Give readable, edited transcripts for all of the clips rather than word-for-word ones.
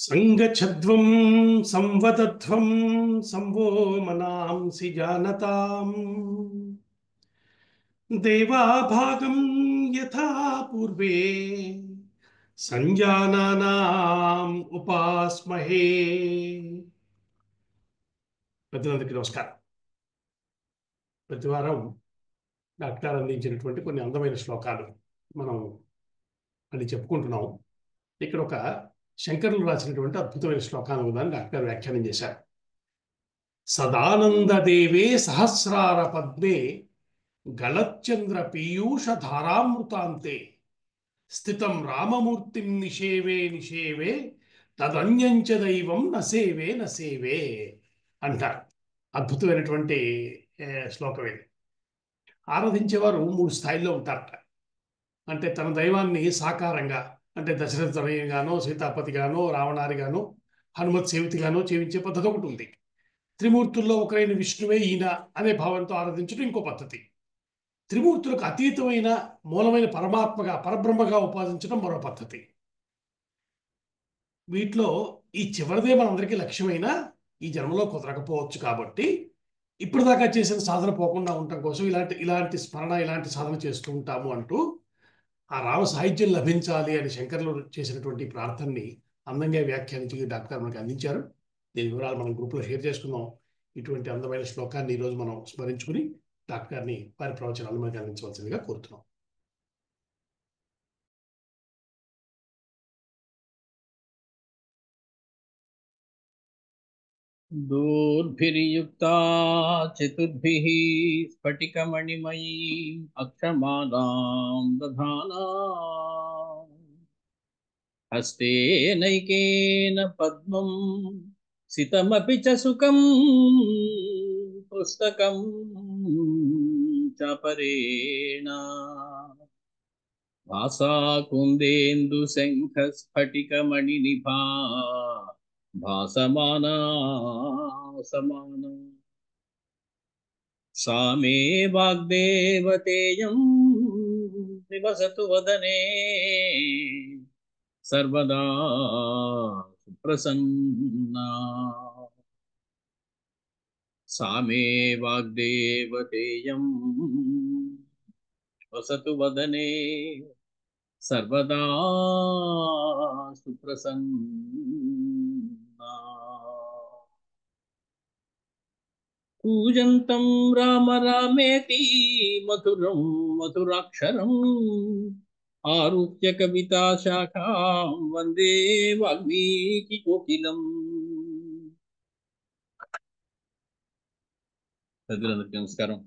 సంగఛధ్వం సంవదధ్వం సంవో మనాంసి జానతాం దేవాభాగం యథా పూర్వే సంజానానాం ఉపాస్మహే. పెద్దలందరికీ నమస్కారం. ప్రతి వారం డాక్టర్ అందించినటువంటి కొన్ని అందమైన శ్లోకాలు మనం అని చెప్పుకుంటున్నాం. ఇక్కడ ఒక శంకరులు రాసినటువంటి అద్భుతమైన శ్లోకాన్ని ఉందని డాక్టర్ వ్యాఖ్యానం చేశారు. సదానందదేవే సహస్రార పద్మే గళచ్చంద్ర పీయూష ధారామృతాంతే స్థితం రామమూర్తిం నిషేవే నిషేవే తదన్యంచ దైవం నసేవే నసేవే అంటారు. అద్భుతమైనటువంటి శ్లోకం ఇది. ఆరాధించేవారు మూడు స్థాయిల్లో ఉంటారట. అంటే తన దైవాన్ని సాకారంగా, అంటే దశరథ గానో సీతాపతి గానో రావణారి గానో హనుమత్ సేవితి గానో జీవించే పద్ధతి ఒకటి ఉంది. త్రిమూర్తుల్లో ఒకరైన విష్ణువే ఈయన అనే భావంతో ఆరాధించడం ఇంకో పద్ధతి. త్రిమూర్తులకు అతీతమైన మూలమైన పరమాత్మగా పరబ్రహ్మగా ఉపాసించడం మరో పద్ధతి. వీటిలో ఈ చివరిదే మనందరికీ లక్ష్యమైన ఈ జన్మలో కుదరకపోవచ్చు. కాబట్టి ఇప్పటిదాకా చేసిన సాధన పోకుండా ఉండటం కోసం ఇలాంటి స్మరణ, ఇలాంటి సాధన చేస్తూ ఉంటాము అంటూ ఆ రామ సాహిత్యం లభించాలి అని శంకర్లు చేసినటువంటి ప్రార్థనని అందంగా వ్యాఖ్యానించి డాక్టర్ మనకు అందించారు. దీని వివరాలు మనం గ్రూప్లో షేర్ చేసుకుందాం. ఇటువంటి అందమైన శ్లోకాన్ని ఈరోజు మనం స్మరించుకుని డాక్టర్ గారిని వారి ప్రవచనాలు మనకు అందించవలసిందిగా కోరుతున్నాం. दूर्भिर्युक्ता चतुर्भिः स्फटिकमणिमयीम् अक्षमालां दधाना हस्तेनैकेन पद्मं सितमपि च सुखं पुस्तकं चापरेण भासा कुन्देन्दुशङ्खस्फटिकमणिनिभा भासमाना समाना सा मे वाग्देवतेयं निवसतु वदने सर्वदा सुप्रसन्ना सा मे वाग्देवतेयं वसतु वदने सर्वदा सुप्रसन्ना पूजन्तं राम रामेति मधुरं मधुराक्षरम् आरुह्य कविता शाखां वन्दे वाल्मीकि कोकिलम्. పెద్దలందరికీ నమస్కారం.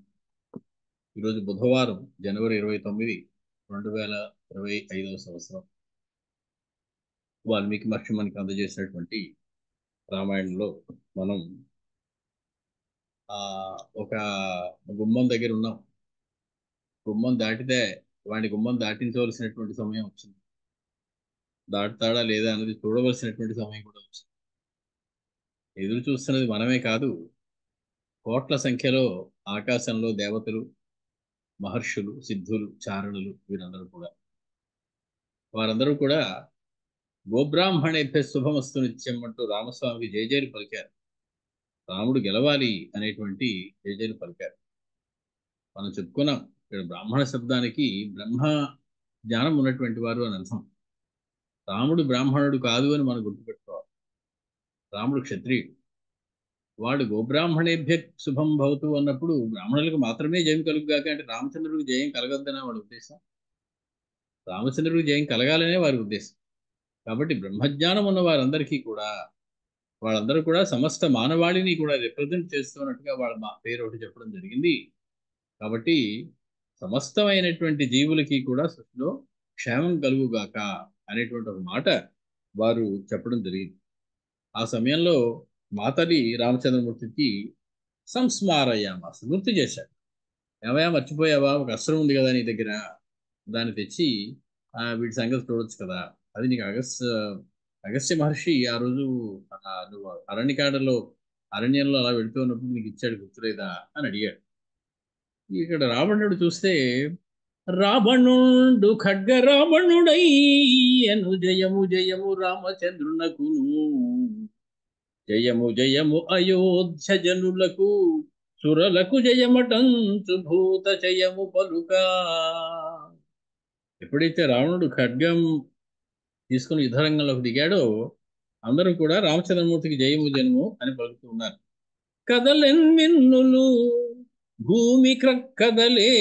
ఈరోజు బుధవారం జనవరి 29, 2025 సంవత్సరం. వాల్మీకి మహర్షి మనకి అందజేసినటువంటి రామాయణంలో మనం ఒక గుమ్మం దగ్గర ఉన్నాం. గుమ్మం దాటితే వాడి గుమ్మం దాటించవలసినటువంటి సమయం వచ్చింది. దాటుతాడా లేదా అనేది చూడవలసినటువంటి సమయం కూడా వచ్చింది. ఎదురు చూస్తున్నది మనమే కాదు, కోట్ల సంఖ్యలో ఆకాశంలో దేవతలు, మహర్షులు, సిద్ధులు, చారణులు, వారందరూ కూడా గోబ్రాహ్మణేభ్య శుభమస్తు నిత్యం అంటూ రామస్వామికి జయజయలు పలికారు. రాముడు గెలవాలి అనేటువంటి జయజయలు పలికారు. మనం చెప్పుకున్నాం, ఇక్కడ బ్రాహ్మణ శబ్దానికి బ్రహ్మ జ్ఞానం ఉన్నటువంటి వారు అని అర్థం. రాముడు బ్రాహ్మణుడు కాదు అని మనం గుర్తుపెట్టుకోవాలి. రాముడు క్షత్రియుడు. వాడు గోబ్రాహ్మణేభ్య శుభం భవతు అన్నప్పుడు బ్రాహ్మణులకు మాత్రమే జయం కలుగుగాక అంటే రామచంద్రుడికి జయం కలగద్దనే వాడి ఉద్దేశం. రామచంద్రుడికి జయం కలగాలనే వారి ఉద్దేశం. కాబట్టి బ్రహ్మజ్ఞానం ఉన్న వారందరికీ కూడా, వాళ్ళందరూ కూడా సమస్త మానవాళిని కూడా రిప్రజెంట్ చేస్తున్నట్టుగా వాళ్ళ పేరు ఒకటి చెప్పడం జరిగింది. కాబట్టి సమస్తమైనటువంటి జీవులకి కూడా సృష్టిలో క్షేమం కలుగుగాక అనేటువంటి ఒక మాట వారు చెప్పడం జరిగింది. ఆ సమయంలో మాతలి రామచంద్రమూర్తికి సంస్మారయ్యామాస గుర్తు చేశాడు. ఏమయ్యా మర్చిపోయావా, ఒక అస్త్రం ఉంది కదా నీ దగ్గర, దాన్ని తెచ్చి వీటి సంగతి చూడొచ్చు కదా. అది నీకు అగస్త్య మహర్షి ఆ రోజు నువ్వు అరణ్యంలో అలా వెళుతూ ఉన్నప్పుడు నీకు ఇచ్చాడు, గుర్తులేదా అని అడిగాడు. ఇక్కడ రావణుడు చూస్తే రావణుండు ఖడ్గరావణుడయ్యను జయము జయము రామచంద్రునకును జయము జయము అయోధ్య జనులకు సురలకు జయమటంచు భూత జయము పలుకా. ఎప్పుడైతే రావణుడు ఖడ్గం తీసుకుని యుద్ధరంగంలోకి దిగాడో అందరూ కూడా రామచంద్రమూర్తికి జయము జయము అని పలుకుతూ ఉన్నారు. కదలెన్మిన్నులు భూమి క్రక్కదలే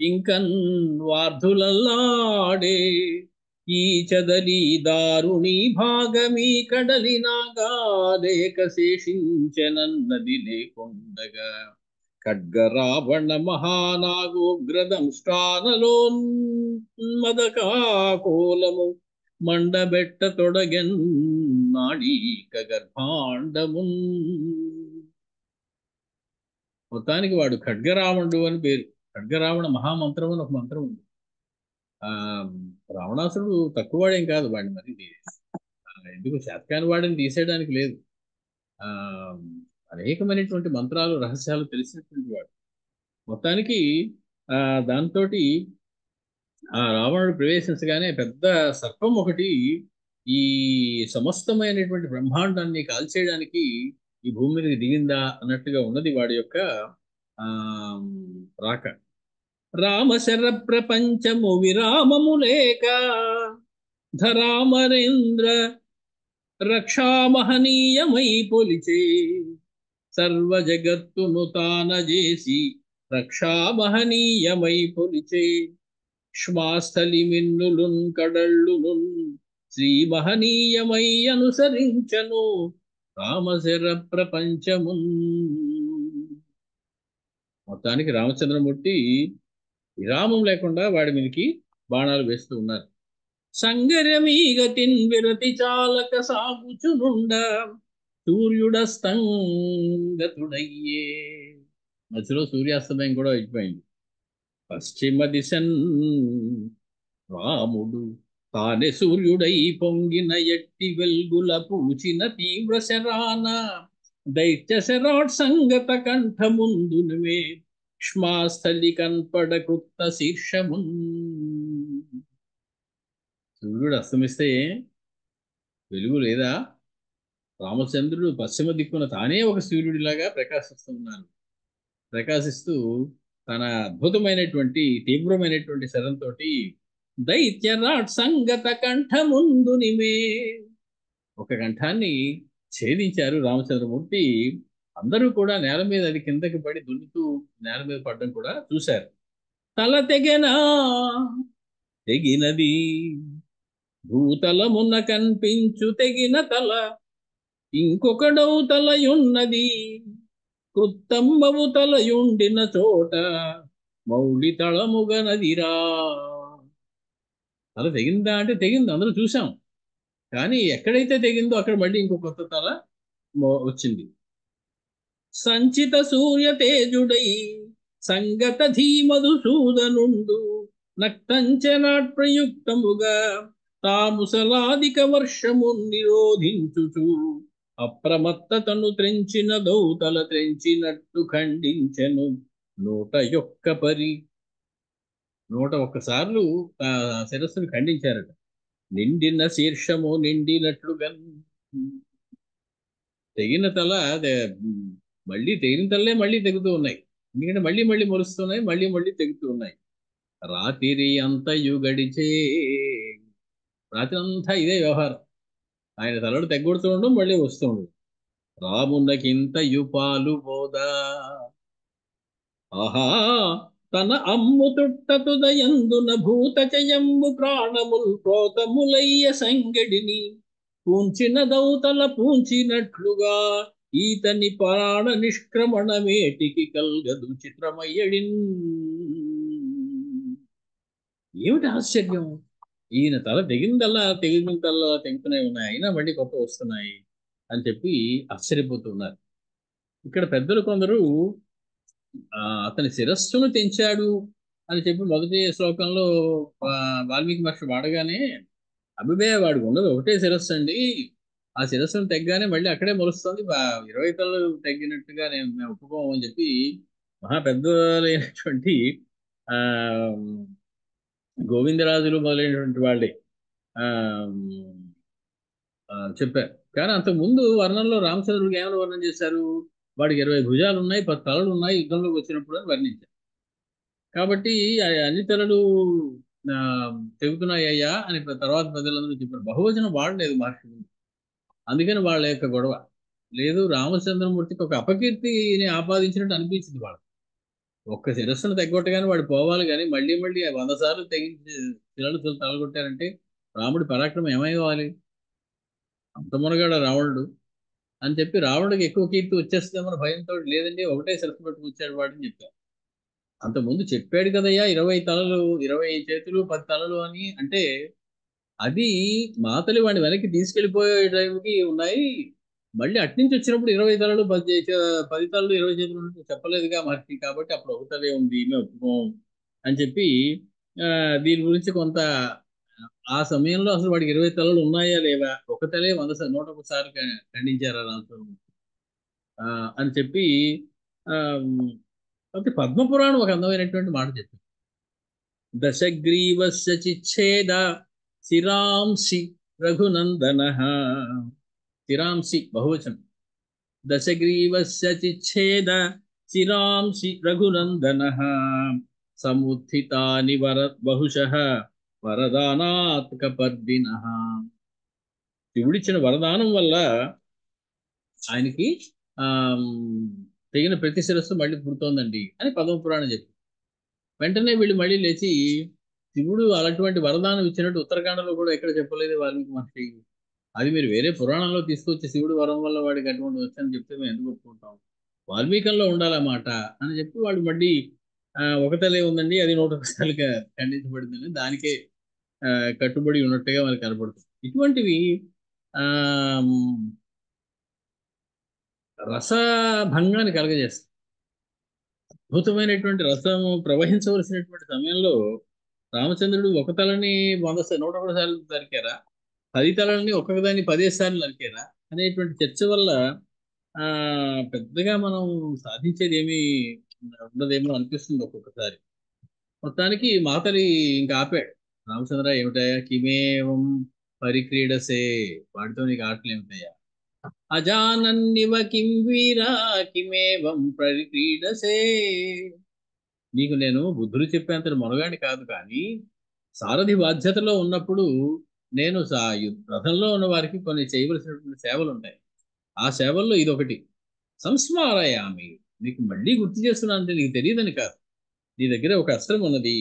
ఇంకన్ వార్ధులల్లాడే ఈ చదలి దారుణి భాగమీ కడలి నాగాలేక శేషించనన్నది లేకుండగా ఖడ్గరావణ మహానాగోగ్రదంష్టానలోన్మదకాకోలము మండబెట్ట తొడగెన్ నాడీక గర్భాండమున్. మొత్తానికి వాడు ఖడ్గరావణుడు అని పేరు. ఖడ్గరావణ మహామంత్రం అని ఒక మంత్రం ఉంది. ఆ రావణాసురుడు తక్కువవాడేం కాదు, వాడిని మరి ఎందుకు శాతకాని వాడిని తీసేయడానికి లేదు. ఆ అనేకమైనటువంటి మంత్రాలు రహస్యాలు తెలిసినటువంటి వాడు. మొత్తానికి దాంతో ఆ రావణుడు ప్రవేశించగానే పెద్ద సర్పం ఒకటి ఈ సమస్తమైనటువంటి బ్రహ్మాండాన్ని కాల్చేయడానికి ఈ భూమి మీదకి దిగిందా అన్నట్టుగా ఉన్నది వాడి యొక్క రాక. రామశర ప్రపంచము విరామము లేక ధరామరేంద్ర రక్షామహనీయమై పొలిచే సర్వ జగత్తును తానజేసి రక్షామహనీయమై పొలిచే శ్వాస్థలి మిన్నులున్ కడళ్ళునున్ శ్రీ మహనీయమై అనుసరించను రామశర ప్రపంచమున్. మొత్తానికి రామచంద్రమూర్తి విరామం లేకుండా వాడి మీదకి బాణాలు వేస్తూ ఉన్నారు. సంగరమీగతిన్ విరతి చాలక సాగుచునుండ సూర్యుడస్తంగతుడయ్యే. మధ్యలో సూర్యాస్తమయం కూడా అయిపోయింది. పశ్చిమ దిశన్ రాముడు తానే సూర్యుడై పొంగిన ఎట్టి వెల్గుల పూచిన తీవ్ర శరాన దైత్య శరాట్ సంగత కంఠ ముందునువే క్ష్మాస్థలి కన్పడ కృత్త శీర్షమున్. సూర్యుడు అస్తమిస్తే వెలుగు లేదా? రామచంద్రుడు పశ్చిమ దిక్కున తానే ఒక సూర్యుడిలాగా ప్రకాశిస్తున్నాను. ప్రకాశిస్తూ తన అద్భుతమైనటువంటి తీవ్రమైనటువంటి శరంతో దైత్యరాట్ సంగత కంఠ ముందు నిమే ఒక కంఠాన్ని ఛేదించారు రామచంద్రమూర్తి. అందరూ కూడా నేల మీద అది కిందకి పడి దున్నుతూ నేల మీద పడడం కూడా చూశారు. తల తెగినది భూతలమున కనిపించు తెగిన తల ఇంకొకడవు తలయున్నది కృత్తమ్మవు తలయుండిన చోట మౌళి తళముగనదిరా. తల తెగిందా అంటే తెగింది, అందరూ చూసాం. కానీ ఎక్కడైతే తెగిందో అక్కడ మళ్ళీ ఇంకో కొత్త తల వచ్చింది. సంచిత సూర్య తేజుడై సంగత ధీమధుసూదనుండు నక్తంచనాట్ ప్రయుక్తముగా తాముసలాదిక వర్షము నిరోధించుచు అప్రమత్తతను త్రెంచిన దౌతల త్రెంచినట్టు ఖండించెను 101 పరి. 101 సార్లు శిరస్సును ఖండించారట. నిండిన శీర్షము నిండినట్లుగా తెగిన తల మళ్ళీ తెగిన తలలే మళ్ళీ తెగుతూ ఉన్నాయి. ఎందుకంటే మళ్ళీ మళ్ళీ మొలుస్తున్నాయి, మళ్ళీ మళ్ళీ తెగుతూ ఉన్నాయి. రాత్రి అంతయు గడిచే, రాత్రి అంతా ఇదే వ్యవహారం. ఆయన తలడు తెగ్గొడుతూ ఉండడం, మళ్ళీ వస్తూ ఉండడం. రామునకింతయు పాలు పోదా ఆహా తన అమ్ము తుట్టతుదయందున భూత చయంబు ప్రాణముల్ ప్రోతములయ్య సంగడిని పూంచిన దౌతల పూంచినట్లుగా ఈతని ప్రాణ నిష్క్రమణమేటికి కల్గదు చిత్రమయ్యడిన్. ఏమిటి ఆశ్చర్యం! ఈయన తల తెగిందల్లా తెగుతూనే ఉన్నాయి, అయినా మళ్ళీ కొత్త వస్తున్నాయి అని చెప్పి ఆశ్చర్యపోతున్నారు. ఇక్కడ పెద్దలు కొందరు అతని శిరస్సును తెంచాడు అని చెప్పి మొదటి శ్లోకంలో వాల్మీకి మహర్షి వాడగానే, అభిబే వాడికి ఉన్నది ఒకటే శిరస్సు అండి, ఆ శిరస్సును తెగ్గానే మళ్ళీ అక్కడే మొలుస్తుంది, 20 తలలు తగ్గినట్టుగా మేము ఒప్పుకోమని చెప్పి మహా పెద్దలైనటువంటి ఆ గోవిందరాజులు మొదలైనటువంటి వాళ్ళే ఆ చెప్పారు. కానీ అంతకుముందు వర్ణంలో రామచంద్రుడికి ఏమైనా వర్ణం చేశారు? వాడికి 20 భుజాలు ఉన్నాయి, 10 తలలు ఉన్నాయి యుద్ధంలోకి వచ్చినప్పుడు అని వర్ణించారు. కాబట్టి అన్ని తలలు ఆ, తెగుతున్నాయి అయ్యా అని తర్వాత ప్రజలందరూ చెప్పారు. బహువచనం వాడలేదు మహర్షి ముందు. అందుకని వాళ్ళ యొక్క గొడవ. లేదు, రామచంద్రమూర్తికి ఒక అపకీర్తిని ఆపాదించినట్టు అనిపించింది వాళ్ళు. ఒక్క శిరస్సును తెగొట్టగానే వాడు పోవాలి, కానీ మళ్ళీ మళ్ళీ 100 సార్లు తెగించి శిలలు తలగొట్టారంటే రాముడి పరాక్రమం ఏమైవాలి? అంత మునగాడ రావణుడు అని చెప్పి రావణుడికి ఎక్కువ కీర్తి వచ్చేస్తుందేమో భయంతో, లేదండి ఒకటే శిరస్సు పట్టుకొచ్చాడు వాడని చెప్పారు. అంతకుముందు చెప్పాడు కదయ్యా 20 తలలు, 20 చేతులు 10 తలలు అని. అంటే అది మాతలి వాడిని వెనక్కి తీసుకెళ్లిపోయే టైంకి ఉన్నాయి. మళ్ళీ అట్నుంచి వచ్చినప్పుడు 20 తలలు 10 తలలు 20 చేతులు ఉన్నట్టు చెప్పలేదుగా మహర్షి. కాబట్టి అప్పుడు ఒక తలే ఉంది, మేము ఒప్పుకోం అని చెప్పి ఆ, దీని గురించి కొంత ఆ సమయంలో అసలు వాడికి 20 తలలు ఉన్నాయా లేవా, ఒక తలే 101 సార్లు ఖండించారా రామచంద్రుడు అని చెప్పి ఆ, కాబట్టి పద్మపురాణం ఒక అందమైనటువంటి మాట చెప్పింది. దశగ్రీవస్య చిచ్ఛేద శిరాంసి రఘునందన. శిరాంసి బహువచనం. దశగ్రీవస్య చిచ్ఛేద శిరాంసి రఘునందన సముత్థితాని బహుశః వరదానాత్ కపర్దినః. శివుడిచ్చిన వరదానం వల్ల ఆయనకి ఆ తెగిన ప్రతి శిరస్సు మళ్ళీ పుడుతోందండి అని పద్మపురాణం చెప్పింది. వెంటనే వీళ్ళు మళ్ళీ లేచి, శివుడు అలాంటి వరదానం ఇచ్చినట్టు ఉత్తరాఖండలో కూడా ఎక్కడ చెప్పలేదు వాల్మీకి మహర్షి. అది మీరు వేరే పురాణంలో తీసుకొచ్చి శివుడు వరం వల్ల వాడికి అటువంటి వచ్చని చెప్తే మేము ఎందుకు ఒప్పుకుంటాం? వాల్మీకంలో ఉండాలన్నమాట అని చెప్పి వాడు మళ్ళీ ఒక తలే ఉందండి, అది 101 సార్లుగా ఖండించబడిందని దానికే ఆ, కట్టుబడి ఉన్నట్టుగా మనకు కనపడుతుంది. ఇటువంటివి ఆ రసభంగాన్ని కలగజేస్తాయి. అద్భుతమైనటువంటి రసము ప్రవహించవలసినటువంటి సమయంలో రామచంద్రుడు ఒక తలని 101 సార్లు నరికారా, 10 తలలని ఒక్కొక్క దాన్ని 15 సార్లు నరికారా అనేటువంటి చర్చ వల్ల ఆ పెద్దగా మనం సాధించేది ఏమీ ఉండదేమో అనిపిస్తుంది ఒక్కొక్కసారి. మొత్తానికి మాతలి ఇంకా ఆపాడు. రామచంద్ర ఏమిటయా కిమేవం పరిక్రీడసే, వాడితో నీకు ఆటలు ఏమిటయ్యా? అజానన్నివ కిం వీరా కిమేవం పరిక్రీడసే. నీకు నేను బుద్ధులు చెప్పేంత మొనగాడి కాదు, కానీ సారథి బాధ్యతలో ఉన్నప్పుడు నేను రథంలో ఉన్న వారికి కొన్ని చేయవలసినటువంటి సేవలు ఉంటాయి. ఆ సేవల్లో ఇదొకటి. సంస్మారయామి, నీకు మళ్ళీ గుర్తు చేస్తున్నాను అంటే నీకు తెలియదని కాదు. నీ దగ్గర ఒక అస్త్రం ఉన్నది.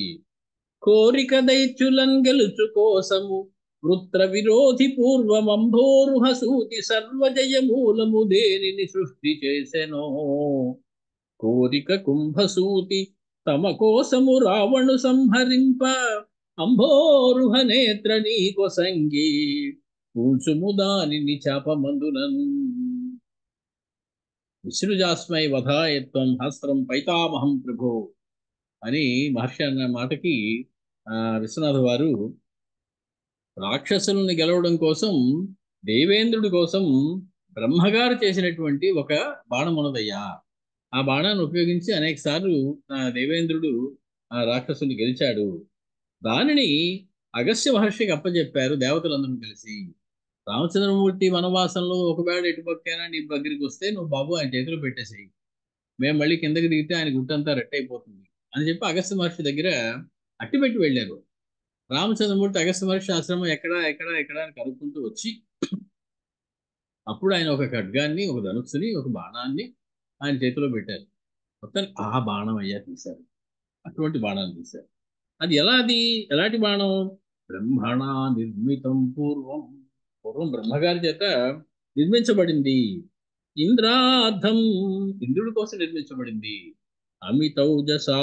కోరిక దైత్యులం గెలుచు కోసము వృత్ర విరోధి పూర్వమంభోరుహ సూతి సర్వజయ మూలము దేనిని సృష్టి చేసెనో. కోరిక కుంభసూతి తమ కోసము రావణు సంహరింప అంభోరుహ నేత్ర నీకొసంగి కూల్చుము దానిని చాపమందునన్. విసృజాస్మై వధాయత్వం హస్త్రం పైతామహం ప్రభో అని మహర్షి అన్న మాటకి విశ్వనాథ వారు రాక్షసులను గెలవడం కోసం దేవేంద్రుడి కోసం బ్రహ్మగారు చేసినటువంటి ఒక బాణం ఉన్నదయ్యా. ఆ బాణాన్ని ఉపయోగించి అనేక సార్లు దేవేంద్రుడు ఆ రాక్షసుని గెలిచాడు. దానిని అగస్త్య మహర్షికి అప్పచెప్పారు దేవతలందరూ కలిసి. రామచంద్రమూర్తి వనవాసంలో ఒకవేళ ఎటుపక్కైనా నీ దగ్గరికి వస్తే నువ్వు బాబు ఆయన చేతిలో పెట్టేసేయి, మేము మళ్ళీ కిందకి దిగితే ఆయన గుట్టంతా రెట్టయిపోతుంది అని చెప్పి అగస్త్య మహర్షి దగ్గర అట్టిపెట్టి వెళ్ళారు. రామచంద్రమూర్తి అగస్త్య మహర్షి ఆశ్రమం ఎక్కడ ఎక్కడ ఎక్కడ అని కనుక్కుంటూ వచ్చి అప్పుడు ఆయన ఒక ఖడ్గాన్ని, ఒక ధనుస్సుని, ఒక బాణాన్ని ఆయన చేతిలో పెట్టారు. మొత్తం ఆ బాణం అయ్యా తీశారు. అటువంటి బాణాన్ని తీశారు. అది ఎలాంటి బాణం? బ్రహ్మణ నిర్మితం పూర్వం బ్రహ్మగారి చేత నిర్మించబడింది. ఇంద్రార్థం, ఇంద్రుడి కోసం నిర్మించబడింది. అమితౌజసా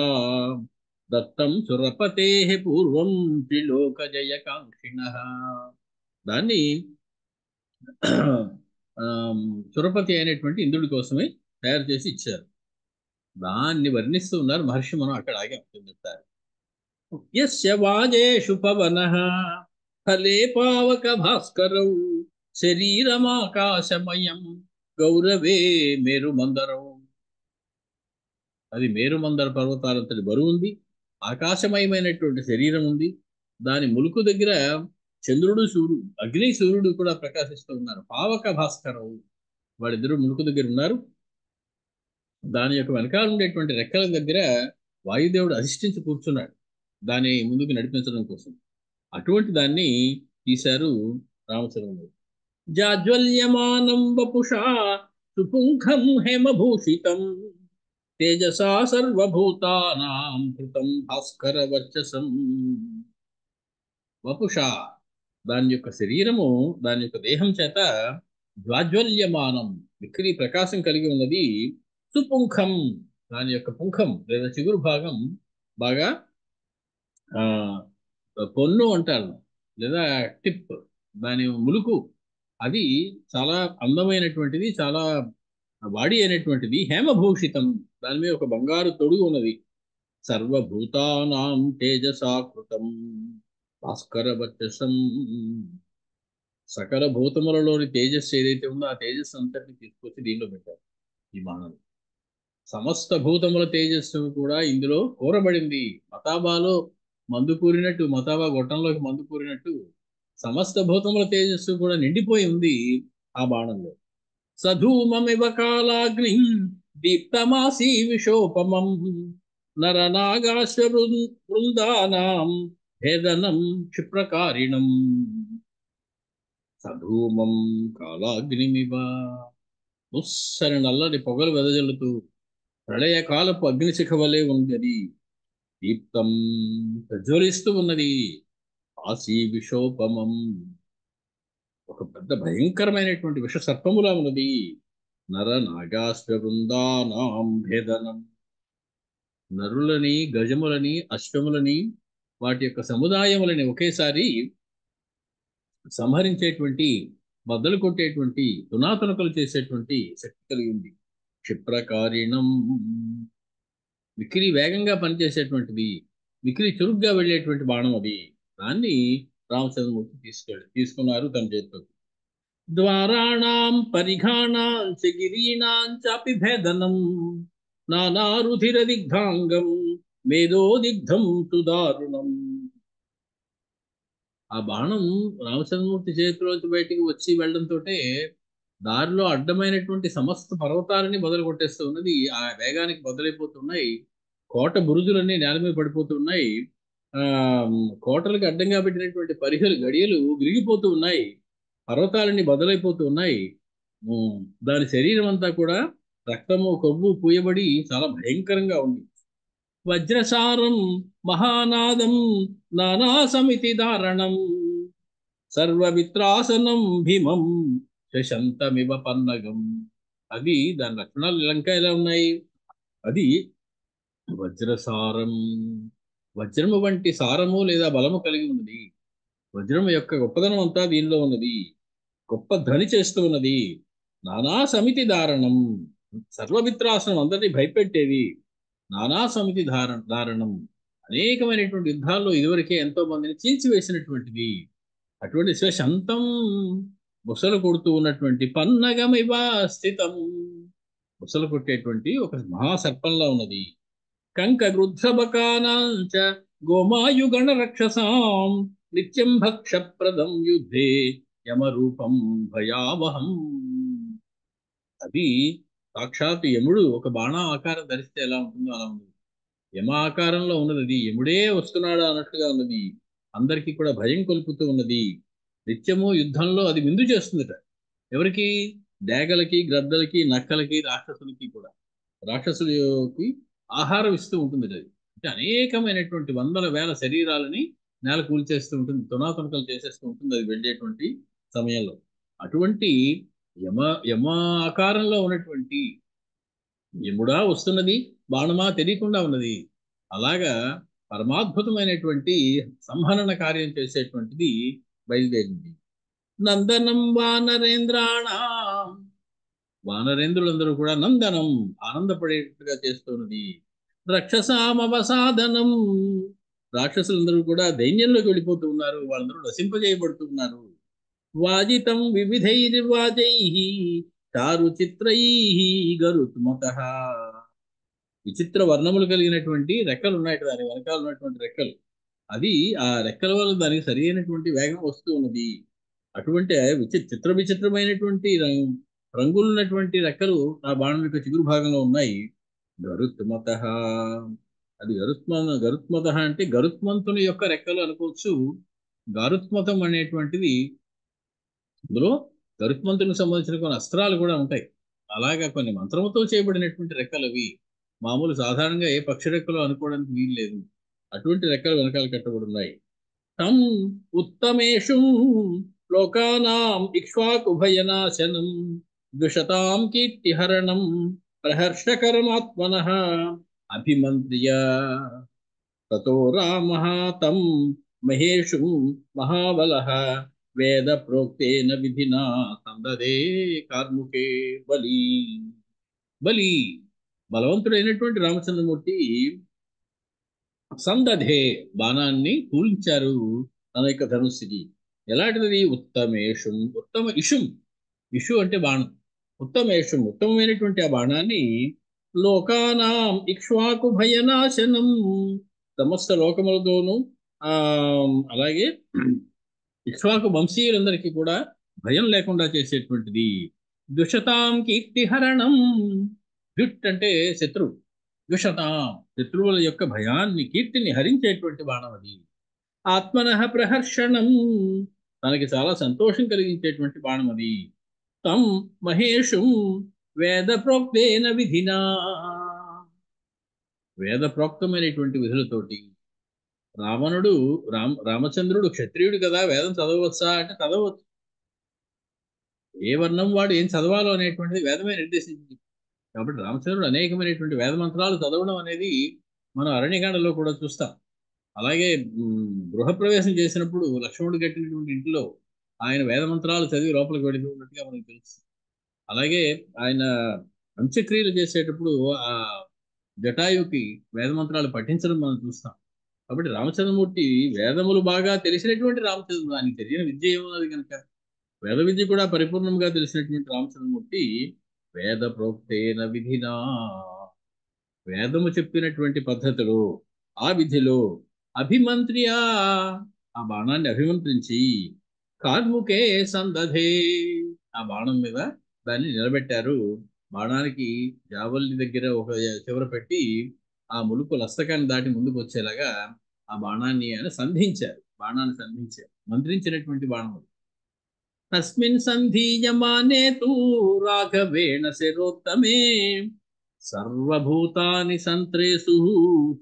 దత్తం సురపతే పూర్వం త్రిలోక జయకాంక్షిణ. దాన్ని సురపతి అయినటువంటి ఇంద్రుడి కోసమే తయారు చేసి ఇచ్చారు. దాన్ని వర్ణిస్తూ ఉన్నారు మహర్షి. మనం అక్కడ ఆగి చెప్తారు. యస్య వాజేషు పవనః ఫలే పావక భాస్కరౌ శరీరమాకాశమయం గౌరవే మేరుమందరం. అది మేరుమందర పర్వతాలంతటి బరువు ఉంది. ఆకాశమయమైనటువంటి శరీరం ఉంది. దాని ములుకు దగ్గర చంద్రుడు సూర్యుడు అగ్ని సూర్యుడు కూడా ప్రకాశిస్తూ ఉన్నారు. పావక భాస్కరం వాళ్ళిద్దరూ ములుకు దగ్గర ఉన్నారు. దాని యొక్క వెనకాల ఉండేటువంటి రెక్కల దగ్గర వాయుదేవుడు అధిష్ఠించి కూర్చున్నాడు దాన్ని ముందుకు నడిపించడం కోసం. అటువంటి దాన్ని తీశారు రామచంద్రమూర్తి. జాజ్వల్యమానం వపుషా సుపుంఖం హేమభూషితం తేజసా సర్వభూతానాం కృతం భాస్కర వర్చసం. వపుష దాని యొక్క శరీరము, దాని యొక్క దేహం చేత జ్వాజ్వల్యమానం మిక్కిలి ప్రకాశం కలిగి ఉన్నది. సుపుంఖం దాని యొక్క పుంఖం లేదా చిగురు భాగం బాగా ఆ పొన్ను అంటారు లేదా టిప్, దాని ములుకు అది చాలా అందమైనటువంటిది, చాలా వాడి అయినటువంటిది. హేమభూషితం దాని మీద ఒక బంగారు తొడుగు ఉన్నది. సర్వభూతానాం తేజసాకృతం భాస్కర వర్చసం. సకల భూతములలోని తేజస్సు ఏదైతే ఉందో ఆ తేజస్సు అంతటిని తీసుకొచ్చి దీనిలో పెట్టారు. ఈ బాణం సమస్త భూతముల తేజస్సు కూడా ఇందులో కూరబడింది. మతాబాలో మందు కూరినట్టు, మతాబా గొట్టంలోకి మందు కూరినట్టు సమస్త భూతముల తేజస్సు కూడా నిండిపోయి ఉంది ఆ బాణంలో. సధూమమివ కాలాగ్ని దీప్తమాసీ విశోపమం నరనాగాశ బృందానాం భేదనం క్షిప్రకారిణం. సధూమం కాలాగ్నిమివ ముస్సరి నల్లని పొగలు వెదజల్లుతూ ప్రళయకాలపు అగ్నిశిఖ వలె ఉన్నది. దీప్తం ప్రజ్వలిస్తూ ఉన్నది. ఆసీ విశోపమం ఒక పెద్ద భయంకరమైనటువంటి విష సర్పములా ఉన్నది. నర నాగాశ్వ బృందానాం భేదనం నరులని, గజములని, అశ్వములని, వాటి యొక్క సముదాయములని ఒకేసారి సంహరించేటువంటి, బద్దలు కొట్టేటువంటి, తునాతునకలు చేసేటువంటి శక్తి కలిగి ఉంది. క్షిప్రకారిణం మిక్కిలి వేగంగా పనిచేసేటువంటిది, మిక్కిలి చురుగ్గా వెళ్ళేటువంటి బాణం అది. దాన్ని రామచంద్రమూర్తి తీసుకున్నారు తన చేతిలోకి. ద్వారాణాం పరిఘాణాం చ గిరీణాం చాపి భేదనం నానారుధిర దిగ్ధాంగం మేధోదిగ్ధం సుదారుణం. ఆ బాణం రామచంద్రమూర్తి చేతిలోంచి బయటికి వచ్చి వెళ్ళడంతో దారిలో అడ్డమైనటువంటి సమస్త పర్వతాలని బదులు కొట్టేస్తూ ఉన్నది. ఆ వేగానికి బదులైపోతున్నాయి. కోట బురుజులన్నీ నేల మీద పడిపోతున్నాయి. ఆ కోటలకు అడ్డంగా పెట్టినటువంటి పరిహలు గడియలు విరిగిపోతూ ఉన్నాయి. పర్వతాలన్నీ బదులైపోతూ ఉన్నాయి. దాని శరీరం అంతా కూడా రక్తము, కొవ్వు పూయబడి చాలా భయంకరంగా ఉంది. వజ్రసారం మహానాదం నానా సమితి దారణం సర్వమిత్రాసనం భీమం శశంతమివ పన్నగం. అది దాని లక్షణాలు ఇంకా ఎలా ఉన్నాయి? అది వజ్రసారం, వజ్రము వంటి సారము లేదా బలము కలిగి ఉన్నది. వజ్రము యొక్క గొప్పదనం అంతా దీనిలో ఉన్నది. గొప్ప ధ్వని చేస్తూ ఉన్నది. నానా సమితి దారణం సర్వమిత్రాసనం అందరినీ భయపెట్టేది. నానా సమితి దారణం అనేకమైనటువంటి యుద్ధాల్లో ఇదివరకే ఎంతో మందిని చీల్చివేసినటువంటిది. అటువంటి శంతం బుసలు కొడుతూ ఉన్నటువంటి పన్నగమివ స్థితం బుసలు కొట్టేటువంటి ఒక మహాసర్పంలా ఉన్నది. కంక గృధ్రబకానాంచ గోమాయుగణ రక్షసాం నిత్యం భక్షప్రదం యుద్ధే యమరూపం భయావహం. అది సాక్షాత్ యముడు ఒక బాణ ఆకారం ధరిస్తే ఎలా ఉంటుందో అలా ఉంది. యమ ఆకారంలో ఉన్నది. అది యముడే వస్తున్నాడు అన్నట్లుగా ఉన్నది. అందరికీ కూడా భయం కొలుపుతూ ఉన్నది. నిత్యము యుద్ధంలో అది విందు చేస్తుందట. ఎవరికి? డేగలకి, గ్రద్దలకి, నక్కలకి, రాక్షసులకి కూడా. రాక్షసులకి ఆహారం ఇస్తూ ఉంటుంది అది. అంటే అనేకమైనటువంటి వందల వేల శరీరాలని నేల కూల్చేస్తూ ఉంటుంది, తునాతునకలు చేసేస్తూ ఉంటుంది అది వెళ్ళేటువంటి సమయంలో. అటువంటి యమ ఆకారంలో ఉన్నటువంటి యముడా వస్తున్నది, బాణమా తెలియకుండా ఉన్నది. అలాగా పరమాద్భుతమైనటువంటి సంహరణ కార్యం చేసేటువంటిది బయలుదేరింది. నందనం వానరేంద్రాణం వానరేంద్రులందరూ కూడా నందనం ఆనందపడేటట్టుగా చేస్తున్నది. రక్షసామవసాదనం రాక్షసులందరూ కూడా దైన్యంలోకి వెళ్ళిపోతూ ఉన్నారు. వాళ్ళందరూ నశింపజేయబడుతూ ఉన్నారు. వాజితం వివిధైర్వాజై చారు చిత్రై గరుత్మతః విచిత్ర వర్ణములు కలిగినటువంటి రెక్కలు ఉన్నాయి, దాని వెనకాల ఉన్నటువంటి రెక్కలు. అది ఆ రెక్కల వల్ల దానికి సరి అయినటువంటి వేగం వస్తూ ఉన్నది. అటువంటి చిత్ర విచిత్రమైనటువంటి రంగులు ఉన్నటువంటి రెక్కలు ఆ బాణం యొక్క చిగురు భాగంలో ఉన్నాయి. గరుత్మత, అది గరుత్మత అంటే గరుత్మంతుని యొక్క రెక్కలు అనుకోవచ్చు. గారుత్మతం అనేటువంటిది, అందులో గరుత్మంతునికి సంబంధించిన కొన్ని అస్త్రాలు కూడా ఉంటాయి. అలాగా కొన్ని మంత్రముతో చేయబడినటువంటి రెక్కలు అవి. మామూలు సాధారణంగా ఏ పక్షి రెక్కలు అనుకోవడానికి వీలు లేదు. అటువంటి రెక్కలు వెనకాల కట్టబడి ఉన్నాయి. తం ఉత్తమేషు లోకానాం ఇక్ష్వాకుభయనాశనం ద్విషతాం కీర్తిహరణం ప్రహర్షకరమాత్మనః అభిమంత్ర్య తతో రామః తం మహేషు మహాబలః వేద ప్రోక్తేన విధినా సందదే కార్ముకే బలి. బలి బలవంతుడైనటువంటి రామచంద్రమూర్తి సందధే బాణాన్ని పూరించారు తన యొక్క ధనుస్సుకి. ఎలాంటిది? ఉత్తమేషం, ఉత్తమ ఇషుం, ఇషు అంటే బాణం. ఉత్తమేషం, ఉత్తమమైనటువంటి ఆ బాణాన్ని లోకానాం ఇక్ష్వాకు భయనాశనం, సమస్త లోకములతోనూ ఆ అలాగే ఇక్ష్వాకు వంశీయులందరికీ కూడా భయం లేకుండా చేసేటువంటిది. దుషతాం కీర్తిహరణం, దుట్ అంటే శత్రువు, దుషతాం శత్రువుల యొక్క భయాన్ని, కీర్తిని హరించేటువంటి బాణం అది. ఆత్మనః ప్రహర్షణం, తనకి చాలా సంతోషం కలిగించేటువంటి బాణం అది. తం మహేషుం వేద ప్రోక్తేన విధినా, వేద ప్రోక్తమైనటువంటి విధులతోటి. రామచంద్రుడు క్షత్రియుడు కదా, వేదం చదవవచ్చా అంటే చదవచ్చు. ఏ వర్ణం వాడు ఏం చదవాలో అనేటువంటిది వేదమే నిర్దేశించింది. కాబట్టి రామచంద్రుడు అనేకమైనటువంటి వేద మంత్రాలు చదవడం అనేది మనం అరణ్యకాండలో కూడా చూస్తాం. అలాగే గృహప్రవేశం చేసినప్పుడు లక్ష్మణుడు కట్టినటువంటి ఇంటిలో ఆయన వేద మంత్రాలు చదివి లోపలికి వెళ్ళినట్టుగా మనకు తెలుసు. అలాగే ఆయన అంత్యక్రియలు చేసేటప్పుడు ఆ జటాయుకి వేద మంత్రాలు పఠించడం మనం చూస్తాం. కాబట్టి రామచంద్రమూర్తి వేదములు బాగా తెలిసినటువంటి రామచంద్రుడు, ఆయనకి తెలియని విద్య ఏమున్నది కనుక వేద విద్య కూడా పరిపూర్ణంగా తెలిసినటువంటి రామచంద్రమూర్తి వేద ప్రోక్తేన విధినా, వేదము చెప్పినటువంటి పద్ధతిలో ఆ విధిలో అభిమంత్రియా, ఆ బాణాన్ని అభిమంత్రించి కార్ముకే సందధే, ఆ బాణం మీద దాన్ని నిలబెట్టారు. బాణానికి జావల్లి దగ్గర ఒక చివర పెట్టి ఆ ములుపు లస్తకాన్ని దాటి ముందుకు వచ్చేలాగా ఆ బాణాన్ని ఆయన సంధించారు. బాణాన్ని సంధించారు, మంత్రించినటువంటి బాణం. తస్మిన్ సంధీయమానే తు రాఘవేణ శిరోత్తమే సర్వభూతాని సంత్రేసు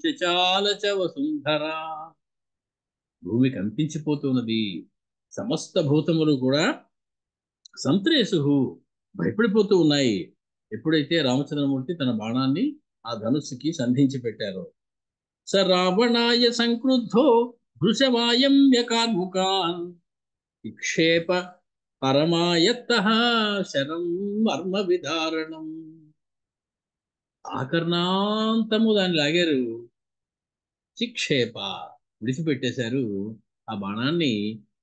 చచాల చ వసుంధర. భూమి కంపించిపోతున్నది, సమస్త భూతములు కూడా సంత్రేసు భయపడిపోతూ ఉన్నాయి. ఎప్పుడైతే రామచంద్రమూర్తి తన బాణాన్ని ఆ ధనుస్సుకి సంధించి పెట్టారో. స రావణాయ సంక్రుద్ధో భృశమాయమ్య కార్ముకాన్ విక్షేప పరమాయత్తః శరం మర్మ విదారణం. ఆకర్ణాంతము దాన్ని లాగారు, చిక్షేప విడిచిపెట్టేశారు ఆ బాణాన్ని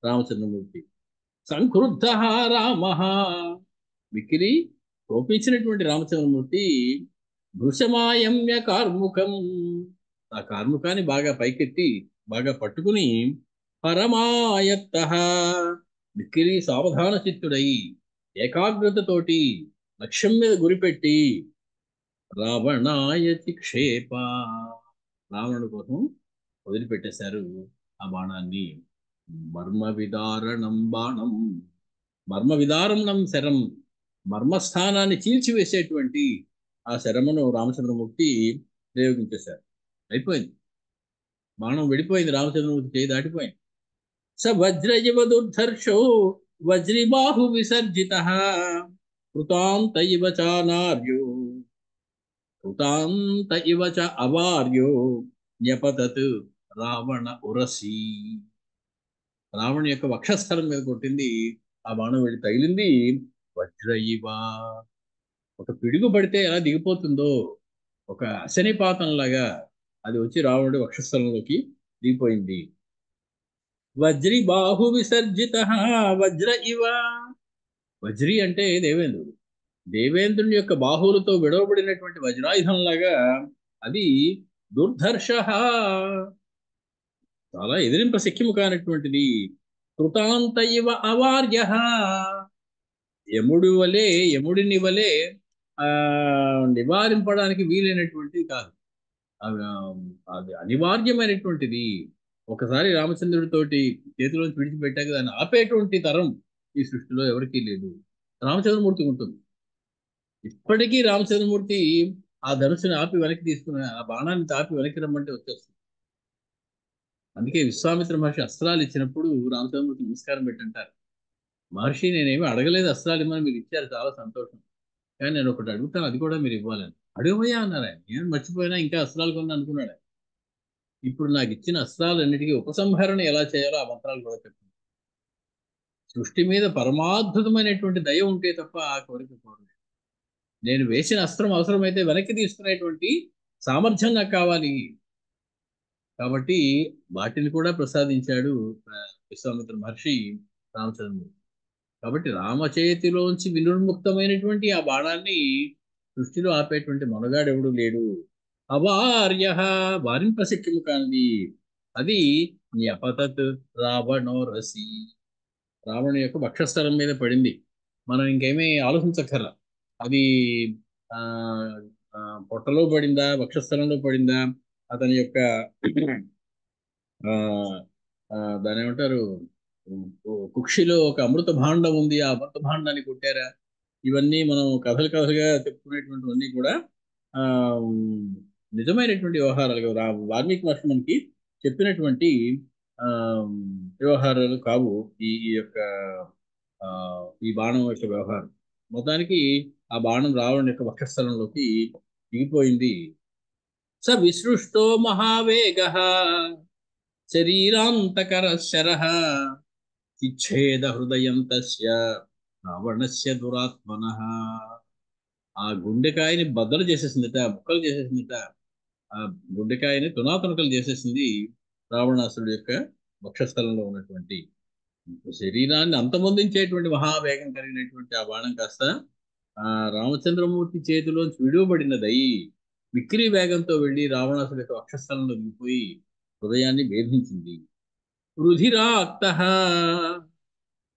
రామచంద్రమూర్తి. సంక్రుద్ధ రామ, మిక్కిలి కోపించినటువంటి రామచంద్రమూర్తి భృశమాయమ్య కార్ముకం, ఆ కార్ముకాన్ని బాగా పైకెత్తి బాగా పట్టుకుని పరమాయత్తః, మిక్కిలి సావధాన చిత్తుడై ఏకాగ్రతతోటి లక్ష్యం మీద గురిపెట్టి రావణాయ చిక్షేప, రావణుడి కోసం వదిలిపెట్టేశారు ఆ బాణాన్ని. మర్మ విదారణం బాణం, మర్మ విదారణం శరం, మర్మస్థానాన్ని చీల్చివేసేటువంటి ఆ శరమును రామచంద్రమూర్తి ప్రయోగించేశారు. అయిపోయింది, బాణం వెళ్ళిపోయింది, రామచంద్రమూర్తి చేయి దాటిపోయింది. స వజ్ర ఇవ దుర్ధర్షో వజ్రిబాహు విసర్జితః కృతాంత ఇవ చానార్యో కృతాంత ఇవ చ అవార్యో న్యపతత్ రావణ ఉరసి. రావణ యొక్క వక్షస్థలం మీద కొట్టింది, ఆ బాణం వెళ్ళి తగిలింది. వజ్ర ఇవ, ఒక పిడుగు పడితే ఎలా దిగిపోతుందో ఒక అశనిపాతంలాగా అది వచ్చి రావణుడి వక్షస్థలంలోకి దిగిపోయింది. వజ్రి బాహు విసర్జితః వజ్ర ఇవ, వజ్రి అంటే దేవేంద్రుడు, దేవేంద్రుని యొక్క బాహువులతో విడవబడినటువంటి వజ్రాయుధంలాగా అది దుర్ధర్ష, చాలా ఎదిరింప శక్యము కానటువంటిది. కృతాంత ఇవ అవార్య, యముడి వలె, యముడిని వలె ఆ నివారింపడానికి వీలైనటువంటిది కాదు. అది అది అనివార్యమైనటువంటిది. ఒకసారి రామచంద్రుడితోటి చేతిలోంచి విడిచిపెట్టాక దాన్ని ఆపేటువంటి తరం ఈ సృష్టిలో ఎవరికీ లేదు. రామచంద్రమూర్తి ఉంటుంది. ఇప్పటికీ రామచంద్రమూర్తి ఆ ధనుసుని ఆపి వెనక్కి తీసుకుని, ఆ బాణాన్ని తాపి వెనక్కి రమ్మంటే వచ్చేస్తుంది. అందుకే విశ్వామిత్ర మహర్షి అస్త్రాలు ఇచ్చినప్పుడు రామచంద్రమూర్తి నమస్కారం పెట్టంటారు, మహర్షి నేనేమి అడగలేదు, అస్త్రాలు ఇమ్మని మీరు ఇచ్చారు, చాలా సంతోషం, కానీ నేను ఒకటి అడుగుతాను, అది కూడా మీరు ఇవ్వాలని. అడుగుపోయా అన్నారు ఆయన. నేను మర్చిపోయినా ఇంకా అస్త్రాలు కొన్ని అనుకున్నాడు ఆయన. ఇప్పుడు నాకు ఇచ్చిన అస్త్రాలన్నిటికీ ఉపసంహరణ ఎలా చేయాలో ఆ మంత్రాలు కూడా చెప్పండి. సృష్టి మీద పరమాద్భుతమైనటువంటి దయ ఉంటే తప్ప ఆ కోరిక కోరలేదు. నేను వేసిన అస్త్రం అవసరమైతే వెనక్కి తీసుకునేటువంటి సామర్థ్యం నాకు కావాలి. కాబట్టి వాటిని కూడా ప్రసాదించాడు విశ్వామిత్ర మహర్షి రామచంద్రుడు. కాబట్టి రామచేతిలోంచి వినుర్ముక్తమైనటువంటి ఆ బాణాన్ని సృష్టిలో ఆపేటువంటి మనగాడెవడు లేడు. అవార్య, వారింపశక్యము కానిది. అది న్యపతత్ రావణోరసి, రావణు యొక్క వక్షస్థలం మీద పడింది. మనం ఇంకేమీ ఆలోచించక్కర్లా. అది ఆ ఆ, పొట్టలో పడిందా, వక్షస్థలంలో పడిందా, అతని యొక్క ఆ ఆ, దాని ఏమంటారు, కుక్షిలో ఒక అమృత భాండం ఉంది, ఆ అమృత భాండాన్ని కొట్టారా, ఇవన్నీ మనం కథలు కథలుగా చెప్పుకునేటువంటివన్నీ కూడా ఆ ఉమ్, నిజమైనటువంటి వ్యవహారాలు. వాల్మీకి మహర్షి మనకి చెప్పినటువంటి ఆ వ్యవహారాలు కావు ఈ యొక్క ఆ ఈ బాణం యొక్క వ్యవహారం. మొత్తానికి ఆ బాణం రావణ్ యొక్క వక్షస్థలంలోకి దిగిపోయింది. స విసృష్టో మహావేగ శరీరాంతకర శరః చిచ్ఛేద హృదయం తస్య రావణస్య దురాత్మనః. ఆ గుండెకాయని బద్దలు చేసేసిందిట, ముక్కలు చేసేసిందిట. ఆ గుండెకాయని తునాతునకలు చేసేసింది రావణాసురుడు యొక్క వక్షస్థలంలో ఉన్నటువంటి. శరీరాన్ని అంతమొందించేటువంటి మహావేగం కలిగినటువంటి ఆ బాణం కాస్త ఆ రామచంద్రమూర్తి చేతిలోంచి విడువబడినదై విక్రీ వేగంతో వెళ్లి రావణాసుడి యొక్క వక్షస్థలంలో దిగిపోయి హృదయాన్ని భేదించింది. రుధిరాక్త,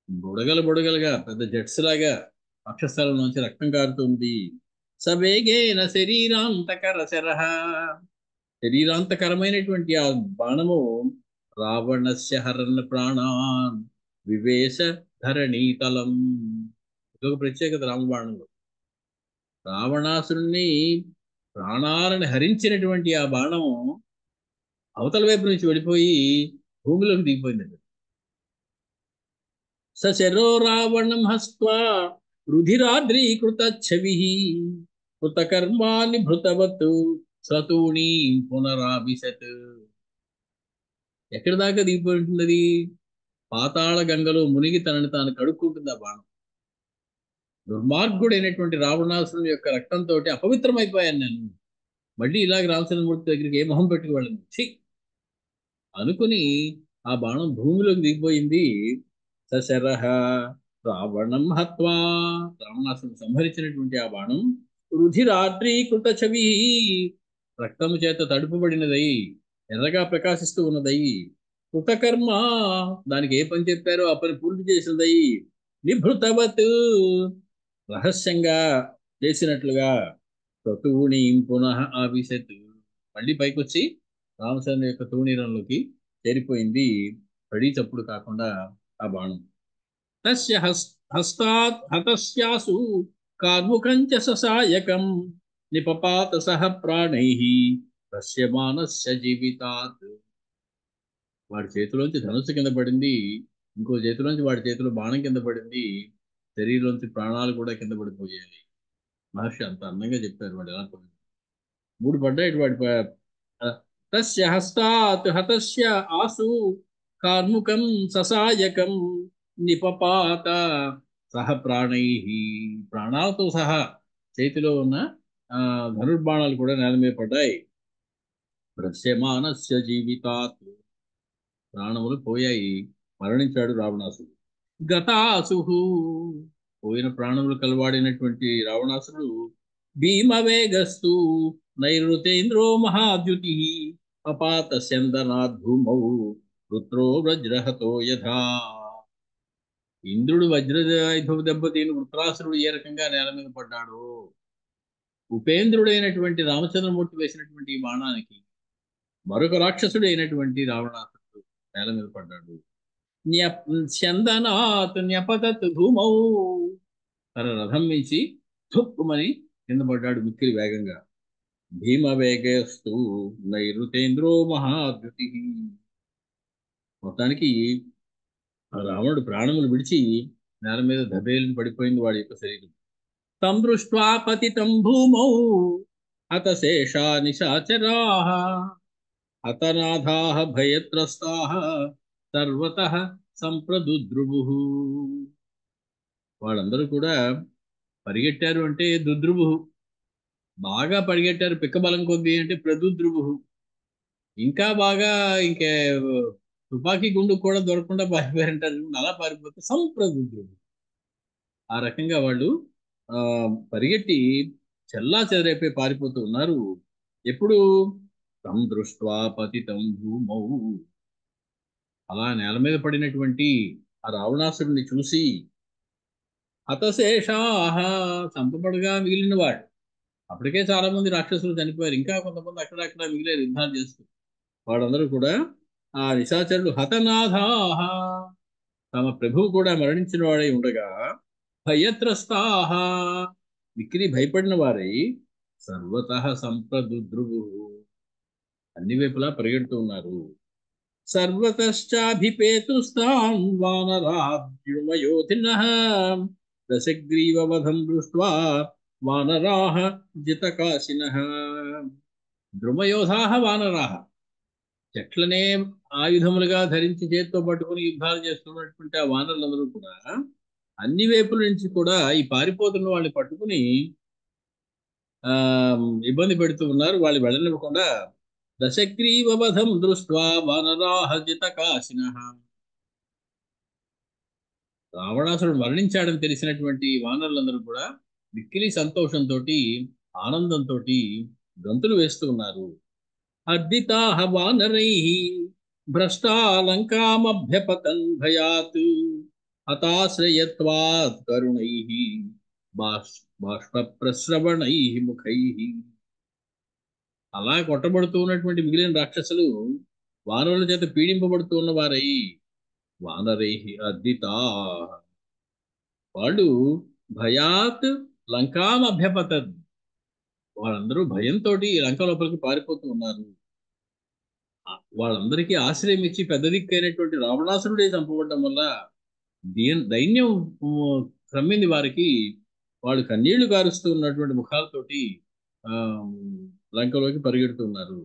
బుడగలు బుడగలుగా పెద్ద జెట్స్ లాగా వక్షస్థలం నుంచి రక్తం కారుతుంది. సవేగేన శరీరాంతకర శరః, శరీరాంతకరమైనటువంటి ఆ బాణము రావణస్య హరణ ప్రాణాన్ వివేశ ధరణీతలం. ఇదొక ప్రత్యేకత రామబాణంలో. రావణాసురుణ్ణి ప్రాణాలను హరించినటువంటి ఆ బాణం అవతల వైపు నుంచి వెళ్ళిపోయి భూమిలోకి దిగిపోయిందండి. సశరో రావణం హస్త్వా రుధిరాద్రీకృత ఛవి కృతకర్మాని భృతవత్ సతూణీ పునరాభిషత్. ఎక్కడి దాకా దిగిపోయి ఉంటుంది అది? పాతాళ గంగలో మునిగి తనని తాను కడుక్కుంటుంది ఆ బాణం. దుర్మార్గుడైనటువంటి రావణాసురుని యొక్క రక్తంతో అపవిత్రమైపోయాను నేను, మళ్ళీ ఇలాగ రామచంద్రమూర్తి దగ్గరికి ఏ మొహం పెట్టుకు వెళ్ళను ఛీ అనుకుని ఆ బాణం భూమిలోకి దిగిపోయింది. సశరః రావణం హత్వా, రావణాసురుని సంహరించినటువంటి ఆ బాణం రుధిరాద్రీకృత ఛవి, రక్తము చేత తడుపుబడినదై ఎర్రగా ప్రకాశిస్తూ ఉన్నదై, కృతకర్మ, దానికి ఏ పని చెప్పారో ఆ పని పూర్తి చేసినదై, నిభృతవత్, రహస్యంగా చేసినట్లుగా, తూణి పునః ఆవిశత్, మళ్ళీ పైకొచ్చి రామచంద్ర యొక్క తూణీరంలోకి చేరిపోయింది, పడి చప్పుడు కాకుండా ఆ బాణం. తస్య హస్తాత్ హతస్యాసు కార్ముకంచ ససాయకం నిపపాత సహ ప్రాణైః పశ్యమానస్య జీవితాత్. వాడి చేతిలోంచి ధనుస్సు కింద పడింది, ఇంకో చేతిలోంచి వాడి చేతిలో బాణం కింద పడింది, శరీరంలోంచి ప్రాణాలు కూడా కింద పడిపోయాయి. మహర్షి అంత అందంగా చెప్పారు వాడు ఎలా పోయింది. మూడు పడ్డాయి వాడి తస్య హస్తాత్ హతస్య ఆసు కార్ముకం ససాయకం నిపపాత సహ ప్రాణై, ప్రాణాలతో సహా చేతిలో ఉన్న ఆ ధనుర్బాణాలు కూడా నేల మీద పడ్డాయి. దృశ్యమానస్య జీవితాత్, ప్రాణములు పోయాయి, మరణించాడు రావణాసుడు. గతాసు, పోయిన ప్రాణములు కలవాడినటువంటి రావణాసుడు భీమవేగస్తు నైరుతేంద్రో మహాద్యుతి అపాత స్యందనాద్భూమౌ రుద్రో వజ్రహతో యథా. ఇంద్రుడు వజ్రయుధం దెబ్బతిని వృత్రాసురుడు ఏ రకంగా నేల మీద పడ్డాడు, ఉపేంద్రుడైనటువంటి రామచంద్రమూర్తి వేసినటువంటి ఈ బాణానికి మరొక రాక్షసుడు అయినటువంటి రావణాసురుడు నేల మీద పడ్డాడు. చందనాత్ న్యపతత్ భూమౌ, తన రథం మించి తుప్పుమని కింద పడ్డాడు మిక్కిలి వేగంగా. భీమ వేగస్తు నైరుతేంద్రో మహాద్యుతి. మొత్తానికి ఆ రావణుడు ప్రాణములు విడిచి నేల మీద దబేలిని పడిపోయింది వాడి యొక్క శరీరం. తం దృష్ట్వా పతితం భూమౌ హతశేషా నిశాచరాః హతనాథాః భయత్రస్తాః సర్వతః సంప్రదుద్రువుః. వాళ్ళందరూ కూడా పరిగెట్టారు అంటే దుద్రువుః, బాగా పరిగెట్టారు పిక్కబలం కొద్దీ అంటే ప్రదుద్రువుః, ఇంకా బాగా ఇంకే తుపాకీ గుండు కూడా దొరకకుండా పారిపోయారంటారు, అలా పారిపోతే సంప్రదుద్రువుః. ఆ రకంగా వాళ్ళు పరిగెట్టి చెల్లా చెదరైపోయి పారిపోతూ ఉన్నారు. ఎప్పుడు తం దృష్ట్వా పతితం భూమౌ, అలా నేల మీద పడినటువంటి ఆ రావణాసురుడిని చూసి హతశేషాః, చంపబడగా మిగిలిన వాడు. అప్పటికే చాలా మంది రాక్షసులు చనిపోయారు, ఇంకా కొంతమంది అక్కడక్కడ మిగిలేరు యుద్ధాలు చేస్తూ. వాళ్ళందరూ కూడా ఆ నిశాచరులు హతనాథాః, తమ ప్రభువు కూడా మరణించిన వాడై ఉండగా భయత్రస్తాః, మిక్కిలి భయపడిన వారై సర్వతః సంప్రదుద్రువు, అన్ని వైపులా పరిగెడుతూ ఉన్నారు. సర్వతశ్చాభిపేతుస్తాం వానరాద్యుమయోధినః దశగ్రీవవధం దృష్ట్వా వానరాః జితకాశినః. ద్రుమయోధాః వానరాః, చెట్లనే ఆయుధములుగా ధరించి చేత్తో పట్టుకుని యుద్ధాలు చేస్తున్నటువంటి ఆ వానరులందరూ కూడా అన్ని వైపుల నుంచి కూడా ఈ పారిపోతున్న వాళ్ళని పట్టుకుని ఇబ్బంది పెడుతూ ఉన్నారు. వాళ్ళు వెళ్ళనివ్వకుండా దశగ్రీవవధం దృష్ట్వా వానరాః జితకాశినః, రావణాసురుడు మరణించాడని తెలిసినటువంటి వానరులందరూ కూడా మిక్కిలి సంతోషంతో ఆనందంతో గంతులు వేస్తూ ఉన్నారు. అర్దితాః వానరైః భ్రష్టా లంకామభ్యపతన్ భయాత్ హతాశ్రయత్వాత్ కరుణైః బాష్పప్రస్రవణైః ముఖైః. అలా కొట్టబడుతూ ఉన్నటువంటి మిగిలిన రాక్షసులు వానరుల చేత పీడింపబడుతూ ఉన్నవారై వానరైః అర్దితాః, వాళ్ళు భయాత్ లంకాం అభ్యపతన్, వాళ్ళందరూ భయంతో లంక లోపలికి పారిపోతూ ఉన్నారు. వాళ్ళందరికీ ఆశ్రయం ఇచ్చి పెద్ద దిక్కైనటువంటి రావణాసురుడే చంపబడడం వల్ల దైన్యం క్రమ్మింది వారికి. వాళ్ళు కన్నీళ్లు కారుస్తూ ఉన్నటువంటి ముఖాలతోటి లంకలోకి పరిగెడుతున్నారు.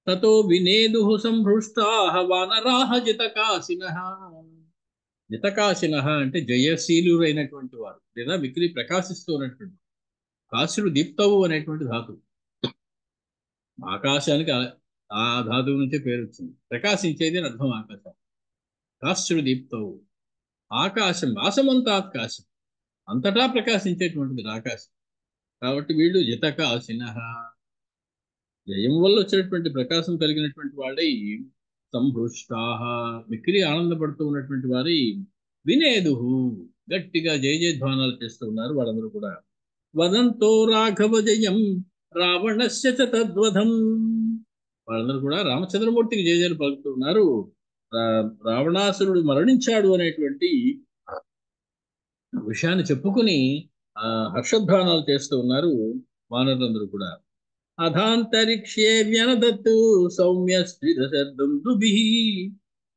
తతో వినేదుః సంహృష్టాః వానరాః జితకాశినః. జితకాశినః అంటే జయశీలురైనటువంటి వారు, లేదా మిక్కిలి ప్రకాశిస్తూ ఉన్నటువంటి. కాశుడు దీప్తవు అనేటువంటి ధాతువు, ఆకాశానికి ఆ ధాతువు నుంచే పేరు వచ్చింది. ప్రకాశించేది అని అర్థం ఆకాశం. కాశ్యుడు దీప్తవు, ఆకాశం ఆసమంతా ఆకాశం, అంతటా ప్రకాశించేటువంటిది ఆకాశం. కాబట్టి వీళ్ళు జితకాశినః, జయం వల్ల వచ్చినటువంటి ప్రకాశం కలిగినటువంటి వాడై సంహృష్టాః, మిక్కిలి ఆనందపడుతూ ఉన్నటువంటి వారై వినేదుః, గట్టిగా జయ జయధ్వానాలు చేస్తూ ఉన్నారు వాళ్ళందరూ కూడా. వదంతో రాఘవ జయం రావణస్య చ తద్వధం, వాళ్ళందరూ కూడా రామచంద్రమూర్తికి జయజయలు పలుకుతూ ఉన్నారు. రావణాసురుడు మరణించాడు అనేటువంటి విషయాన్ని చెప్పుకుని హర్షధ్వానాలు చేస్తూ ఉన్నారు వానరులందరూ కూడా. అధాంతరిక్షే వ్యనదత్తు సౌమ్య శ్రీధశర్దుందుభిః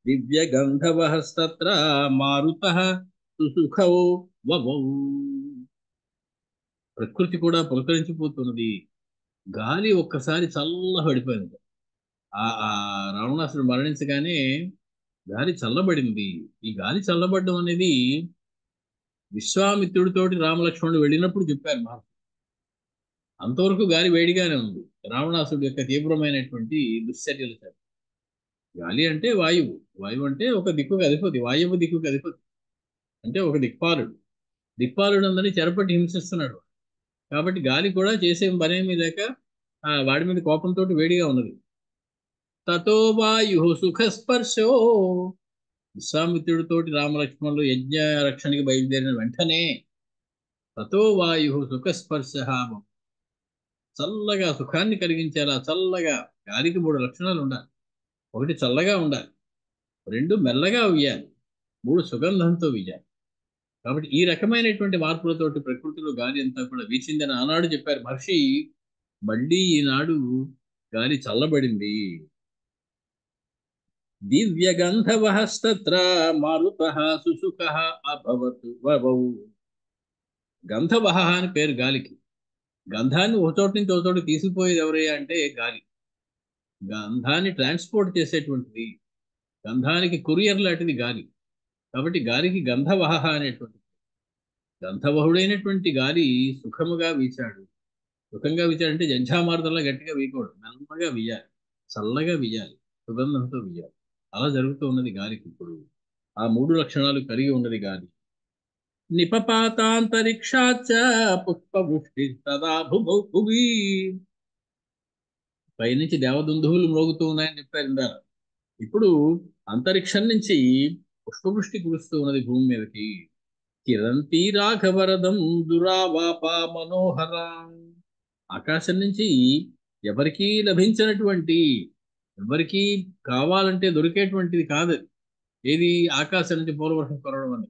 దివ్య గంధవస్తత్ర మారుతః సుసుఖౌ వవౌ. ప్రకృతి కూడా పులకరించిపోతున్నది, గాలి ఒక్కసారి చల్లగా పడిపోయింది. ఆ రావణాసురుడు మరణించగానే గాలి చల్లబడింది. ఈ గాలి చల్లబడడం అనేది విశ్వామిత్రుడితోటి రామలక్ష్మణుడు వెళ్ళినప్పుడు చెప్పారు మహర్షి. అంతవరకు గాలి వేడిగానే ఉంది. రావణాసురుడు యొక్క తీవ్రమైనటువంటి దుశ్చర్యలు చేత. గాలి అంటే వాయువు, వాయువు అంటే ఒక దిక్కుకు అధిపతి, వాయువు దిక్కుకు అధిపతి అంటే ఒక దిక్పాలుడు. దిక్పాలుడు అందరినీ చెరపట్టి హింసిస్తున్నాడు. కాబట్టి గాలి కూడా చేసే పనేమీ లేక వాడి మీద కోపంతో వేడిగా ఉన్నది. తతో వాయు సుఖస్పర్శో, విశ్వామిత్రుడితోటి రామలక్ష్మణులు యజ్ఞ రక్షణకి బయలుదేరిన వెంటనే తతో వాయు సుఖస్పర్శ, చల్లగా సుఖాన్ని కలిగించేలా చల్లగా. గాలికి 3 లక్షణాలు ఉండాలి. 1 చల్లగా ఉండాలి, 2 మెల్లగా ఉయ్యాలి, 3 సుగంధంతో వీయాలి. కాబట్టి ఈ రకమైనటువంటి మార్పులతోటి ప్రకృతిలో గాలి అంతా కూడా వీచిందని ఆనాడు చెప్పారు మహర్షి. మళ్ళీ ఈనాడు గాలి చల్లబడింది. దివ్య గంధవస్తత్ర మారుత సుసుఖ అభవతు వవౌ. గంధవహ అని పేరు గాలికి. గంధాన్ని ఒక చోటు నుంచి ఒక చోటు తీసుకుపోయేది ఎవరయ్యా అంటే గాలి. గంధాన్ని ట్రాన్స్పోర్ట్ చేసేటువంటిది, గంధానికి కొరియర్ లాంటిది గాలి. కాబట్టి గాలికి గంధవహ అనేటువంటి, గంధవహుడైనటువంటి గాలి సుఖముగా వీచాడు. సుఖంగా వీచాడంటే జంఝామార్దల్లా గట్టిగా వీయకూడదు, మెల్లగా వీయాలి, చల్లగా వీయాలి, సుగంధంతో వీయాలి. అలా జరుగుతూ ఉన్నది గాలికి ఇప్పుడు. ఆ 3 లక్షణాలు కలిగి ఉన్నది గాలి. నిపపాతాంతరిక్షాచ పుష్పవృష్టి తదా భువి. పైనుంచి దేవదుందువులు మ్రోగుతూ ఉన్నాయని చెప్పారు ఇందాక. ఇప్పుడు అంతరిక్షం నుంచి పుష్పవృష్టి కురుస్తూ ఉన్నది భూమి మీదకి. కిరంతి రాఘవరదం దురావాప మనోహర. ఆకాశం నుంచి ఎవరికీ లభించినటువంటి, ఎవరికీ కావాలంటే దొరికేటువంటిది కాదు ఏది, ఆకాశం నుంచి పూలవర్షం కురవడం అని.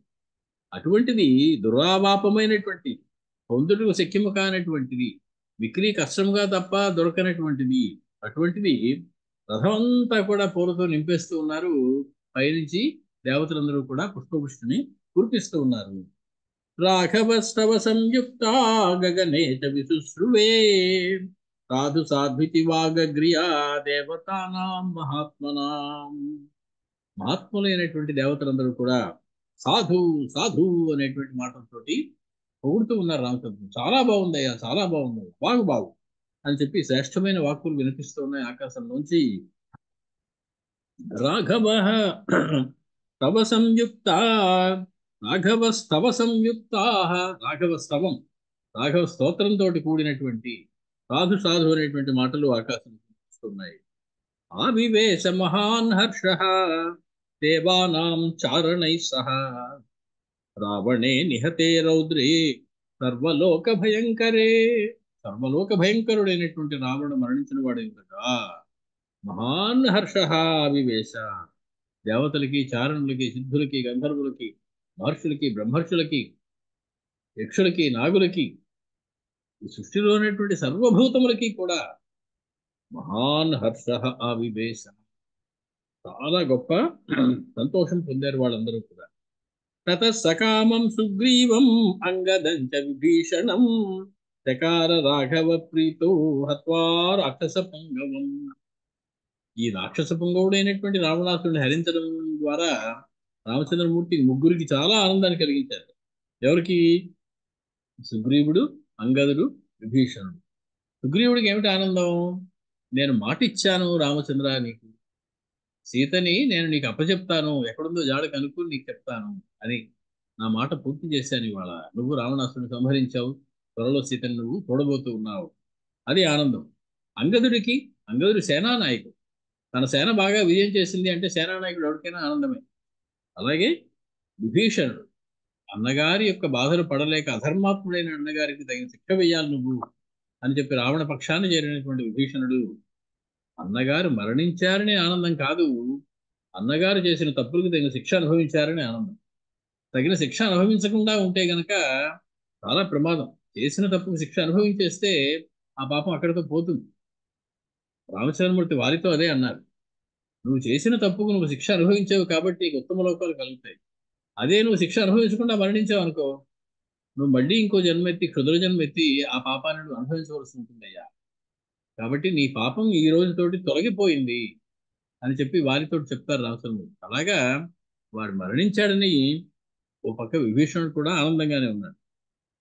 అటువంటిది దురావాపమైనటువంటి, పొందుటకు శక్యము కానటువంటిది, విక్రీ కష్టంగా తప్ప దొరకనటువంటిది. అటువంటిది రథం అంతా కూడా పూలతో నింపేస్తూ ఉన్నారు. పైనుంచి దేవతలందరూ కూడా పుష్పవృష్టిని కురిపిస్తూ ఉన్నారు. రాఘవస్తవ సంయుక్త గగనే చ విశుశ్రువే సాధు సాధ్వితి వాగగ్రియా దేవతానాం మహాత్మనాం. మహాత్ములైనటువంటి దేవతలందరూ కూడా సాధు సాధు అనేటువంటి మాటలతోటి పొగుడుతూ ఉన్నారు రామచంద్రుడు. చాలా బాగుందయ్యా, చాలా బాగుందయ్యా, బాగు అని చెప్పి శ్రేష్టమైన వాక్కులు వినిపిస్తూ ఉన్నాయి ఆకాశంలోంచి. రాఘవ స్తవ సంయుక్త, రాఘవ స్తవ సంయుక్త, రాఘవ స్తవం, రాఘవ స్తోత్రంతో కూడినటువంటి సాధు సాధు అనేటువంటి మాటలు ఆకాశం వినిపిస్తున్నాయి. ఆవివేశ మహాన్ హర్ష దేవానాం చారణై సహ రావణే నిహతే రౌద్రే సర్వలోక భయంకరే. సర్వలోక భయంకరుడైనటువంటి రావణుడు మరణించిన వాడు ఇంతగా మహాన్ హర్ష అవివేశ. దేవతలకి, చారణులకి, సిద్ధులకి, గంధర్వులకి, మహర్షులకి, బ్రహ్మర్షులకి, యక్షులకి, నాగులకి, ఈ సృష్టిలో ఉన్నటువంటి సర్వభూతములకి కూడా మహాన్ హర్ష అవివేశ, చాలా గొప్ప సంతోషం పొందారు వాళ్ళందరూ కూడా. తత సకామం సుగ్రీవం అంగదంచ విభీషణం చకార రాఘవ ప్రీతో హత్వా రాక్షస పుంగవం. ఈ రాక్షస పుంగవుడైనటువంటి రావణాసురుని హరించడం ద్వారా రామచంద్రమూర్తి ముగ్గురికి చాలా ఆనందాన్ని కలిగించారు. ఎవరికి? సుగ్రీవుడు, అంగదుడు, విభీషణుడు. సుగ్రీవుడికి ఏమిటి ఆనందం? నేను మాట ఇచ్చాను రామచంద్ర, నీకు సీతని నేను నీకు అప్పచెప్తాను, ఎక్కడుందో జాడ కనుక్కుని నీకు చెప్తాను అని నా మాట పూర్తి చేశాను. ఇవాళ నువ్వు రావణాసురుని సంహరించావు, త్వరలో సీతని నువ్వు చూడబోతూ ఉన్నావు, అది ఆనందం. అంగదుడికి, అంగదుడు సేనానాయకుడు, తన సేన బాగా విజయం చేసింది అంటే సేనానాయకుడు ఎవరికైనా ఆనందమే. అలాగే విభీషణుడు, అన్నగారి యొక్క బాధలు పడలేక అధర్మాత్ముడైన అన్నగారికి తగిన శిక్ష వేయాలి నువ్వు అని చెప్పి రావణ పక్షాన్ని చేరినటువంటి విభీషణుడు అన్నగారు మరణించారనే ఆనందం కాదు, అన్నగారు చేసిన తప్పులకు తగిన శిక్ష అనుభవించారనే ఆనందం. తగిన శిక్ష అనుభవించకుండా ఉంటే గనక చాలా ప్రమాదం. చేసిన తప్పుకు శిక్ష అనుభవించేస్తే ఆ పాపం అక్కడితో పోతుంది. రామచంద్రమూర్తి వారితో అదే అన్నారు, నువ్వు చేసిన తప్పుకు నువ్వు శిక్ష అనుభవించావు కాబట్టి నీకు ఉత్తమ లోకాలు కలుగుతాయి. అదే నువ్వు శిక్ష అనుభవించకుండా మరణించావు అనుకో, నువ్వు మళ్ళీ ఇంకో జన్మెత్తి, క్షుద్ర జన్మెత్తి ఆ పాపాన్ని నువ్వు అనుభవించవలసి ఉంటుందయ్యా. కాబట్టి నీ పాపం ఈ రోజుతోటి తొలగిపోయింది అని చెప్పి వారితో చెప్తారు రామచంద్రుడు. అలాగా వాడు మరణించాడని ఓ పక్క విభీషణుడు కూడా ఆనందంగానే ఉన్నాడు.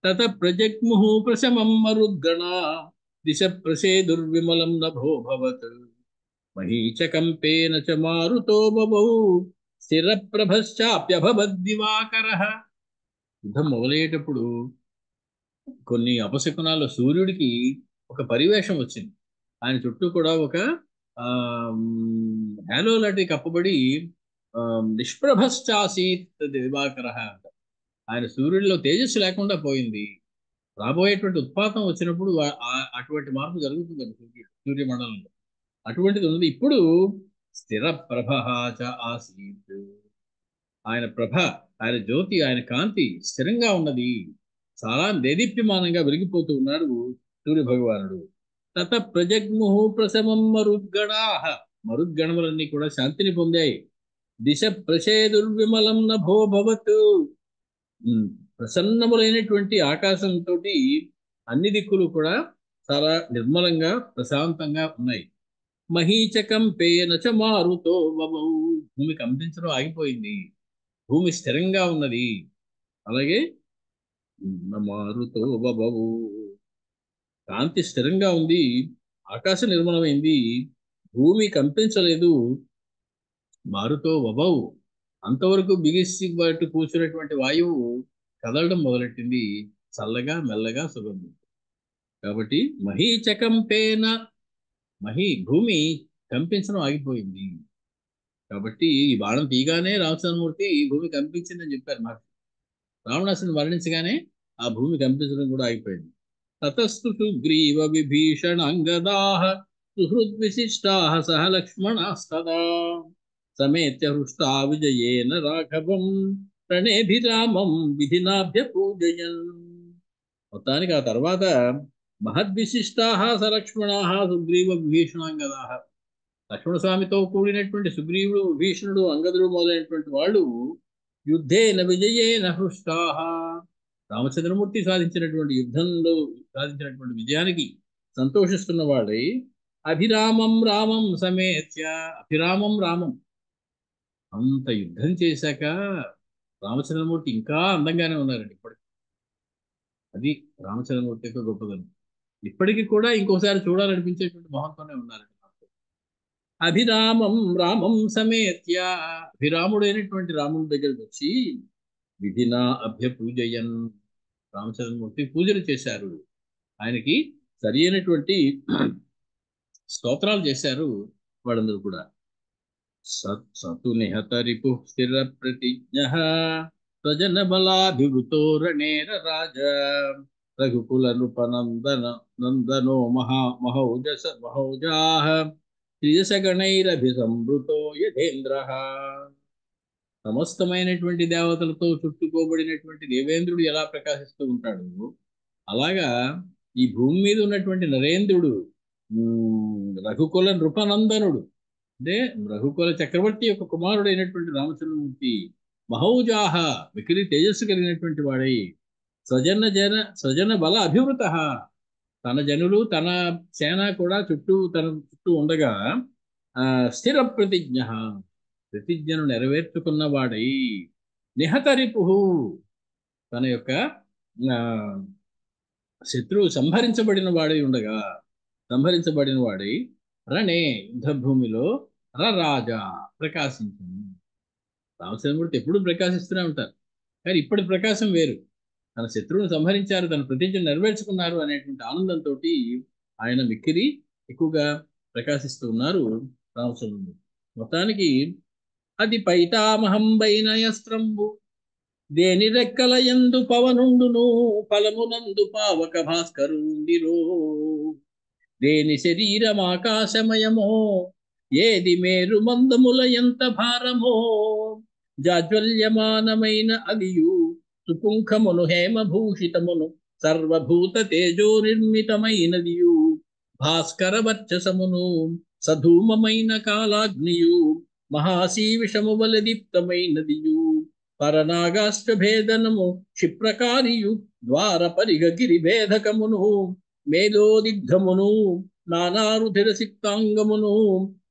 తత ప్రజగ్ముహు ప్రశమం మరుద్గణ దిశ ప్రసేదుర్విమలం నభోభవత్ మహీచకంపేన చ మారుతో బభౌ స్థిర ప్రభశ్చాప్యభవద్దివాకరః. యుద్ధం మొదలయ్యేటప్పుడు కొన్ని అపశకునాలు, సూర్యుడికి ఒక పరివేషం వచ్చింది. ఆయన చుట్టూ కూడా ఒక హ్యాలో లాంటి కప్పబడి నిష్ప్రభశ్చాసీత్ దివాకర అంట. ఆయన సూర్యుడిలో తేజస్సు లేకుండా పోయింది. రాబోయేటువంటి ఉత్పాతం వచ్చినప్పుడు అటువంటి మార్పు జరుగుతుందండి సూర్యమండలంలో. అటువంటిది ఉన్నది. ఇప్పుడు స్థిర ప్రభ ఆసీత్. ఆయన ప్రభ, ఆయన జ్యోతి, ఆయన కాంతి స్థిరంగా ఉన్నది. చాలా దేదీప్యమానంగా వెలిగిపోతూ ఉన్నాడు సూర్య భగవానుడు. తత ప్రజగ్ముహు ప్రశమం మరుద్గణాః. మరుద్గణములన్నీ కూడా శాంతిని పొందాయి. దిశ ప్రచేదుర్విమలం నభో భవత్. ప్రసన్నములైనటువంటి ఆకాశంతో అన్ని దిక్కులు కూడా చాలా నిర్మలంగా ప్రశాంతంగా ఉన్నాయి. మహీచకంపేన చ మారుతో వవౌ. భూమి కంపించడం ఆగిపోయింది, భూమి స్థిరంగా ఉన్నది. అలాగే మారుతో వవౌ, కాంతి స్థిరంగా ఉంది, ఆకాశం నిర్మలమైంది, భూమి కంపించలేదు. మారుతో వవౌ, అంతవరకు బిగిసి బయట కూర్చున్నటువంటి వాయువు కదలడం మొదలెట్టింది, చల్లగా మెల్లగా సుగంధం. కాబట్టి మహీచకంపేన, భూమి కంపించడం ఆగిపోయింది. కాబట్టి ఈ బాణం తీగానే రామచంద్రమూర్తి భూమి కంపించిందని చెప్పారు నాకు. రావణాసుని మరణించగానే ఆ భూమి కంపించడం కూడా ఆగిపోయింది. తతస్తు సుగ్రీవ విభీషణాంగదాః సుహృద్విశిష్టాః సహ లక్ష్మణాస్తదా సమేత్య హృష్టా విజయేన రాఘవం ప్రణేభిరామం విధినాభ్యపూజయన్. మొత్తానికి ఆ తర్వాత మహద్విశిష్టాః సలక్ష్మణాః సుగ్రీవ విభీషణాంగదాః, లక్ష్మణస్వామితో కూడినటువంటి సుగ్రీవుడు, విభీషణుడు, అంగదుడు మొదలైనటువంటి వాళ్ళు యుద్ధేన విజయేన హృష్టాః, రామచంద్రమూర్తి సాధించినటువంటి యుద్ధంలో సాధించినటువంటి విజయానికి సంతోషిస్తున్న వాడై అభిరామం రామం సమేత్య. అభిరామం రామం, అంత యుద్ధం చేశాక రామచంద్రమూర్తి ఇంకా అందంగానే ఉన్నారండి ఇప్పటికి. అది రామచంద్రమూర్తి యొక్క గొప్పదనం. ఇప్పటికీ కూడా ఇంకోసారి చూడాలనిపించేటువంటి మొహంతోనే ఉన్నారండి. అభిరామం రామం సమేత్య, అభిరాముడైనటువంటి రాముడి దగ్గరికి వచ్చి విధినా అభ్యపూజయన్, రామచంద్రమూర్తి పూజలు చేశారు. ఆయనకి సరి అయినటువంటి స్తోత్రాలు చేశారు వాళ్ళందరూ కూడా. సతు నిహత రిపు స్థిర ప్రతిజ్ఞ స్వజన బలాభివృతో రణేర రాజ రఘుకుల నృపనందన నందనో మహౌజాః త్రిదశగణైరభిసంవృతో యథేంద్రః. సమస్తమైనటువంటి దేవతలతో చుట్టుకోబడినటువంటి దేవేంద్రుడు ఎలా ప్రకాశిస్తూ ఉంటాడు, అలాగా ఈ భూమి మీద ఉన్నటువంటి నరేంద్రుడు, రఘుకుల నృపనందనుడు, అంటే రఘుకుల చక్రవర్తి యొక్క కుమారుడైనటువంటి రామచంద్రమూర్తి, మహౌజాహ, మికిలి తేజస్సు కలిగినటువంటి వాడై, స్వజన బల అభివృత, తన జనులు తన సేన కూడా తన చుట్టూ ఉండగా స్థిర ప్రతిజ్ఞ, ప్రతిజ్ఞను నెరవేర్చుకున్న వాడై, నిహతరిపు, తన యొక్క శత్రువు సంహరించబడిన వాడై రణే, యుద్ధభూమిలో రరాజా, ప్రకాశించింది. రామచంద్రమూర్తి ఎప్పుడు ప్రకాశిస్తూనే ఉంటారు, కానీ ఇప్పటి ప్రకాశం వేరు. తన శత్రువును సంహరించారు, తన ప్రతిజ్ఞ నెరవేర్చుకున్నారు అనేటువంటి ఆనందంతో ఆయన మిక్కిరి ఎక్కువగా ప్రకాశిస్తూ ఉన్నారు రామచంద్రమూర్తి. మొత్తానికి అది పైతామహంబైనయస్త్రంబు దేని రెక్కల యందు పవనుండును ఫలమునందు పావక భాస్కరుండిరో దేని శరీరం ఆకాశమయమో ఏది మేరు మందముల ఎంత భారమో జాజ్వల్యమానమైన అదియు సుపుంఖమును హేమభూషితమును సర్వభూత తేజో నిర్మితమైనదియు భాస్కర వర్చసమును సధూమమైన కాలాగ్నియు మహాశీవిషము వల దీప్తమైనదియు పరనాగాష్ట భేదనము క్షిప్రకారియు ద్వార పరిగ గిరి భేదకమును మేధోదిగ్ధమును నానారుధిర సిక్తాంగమును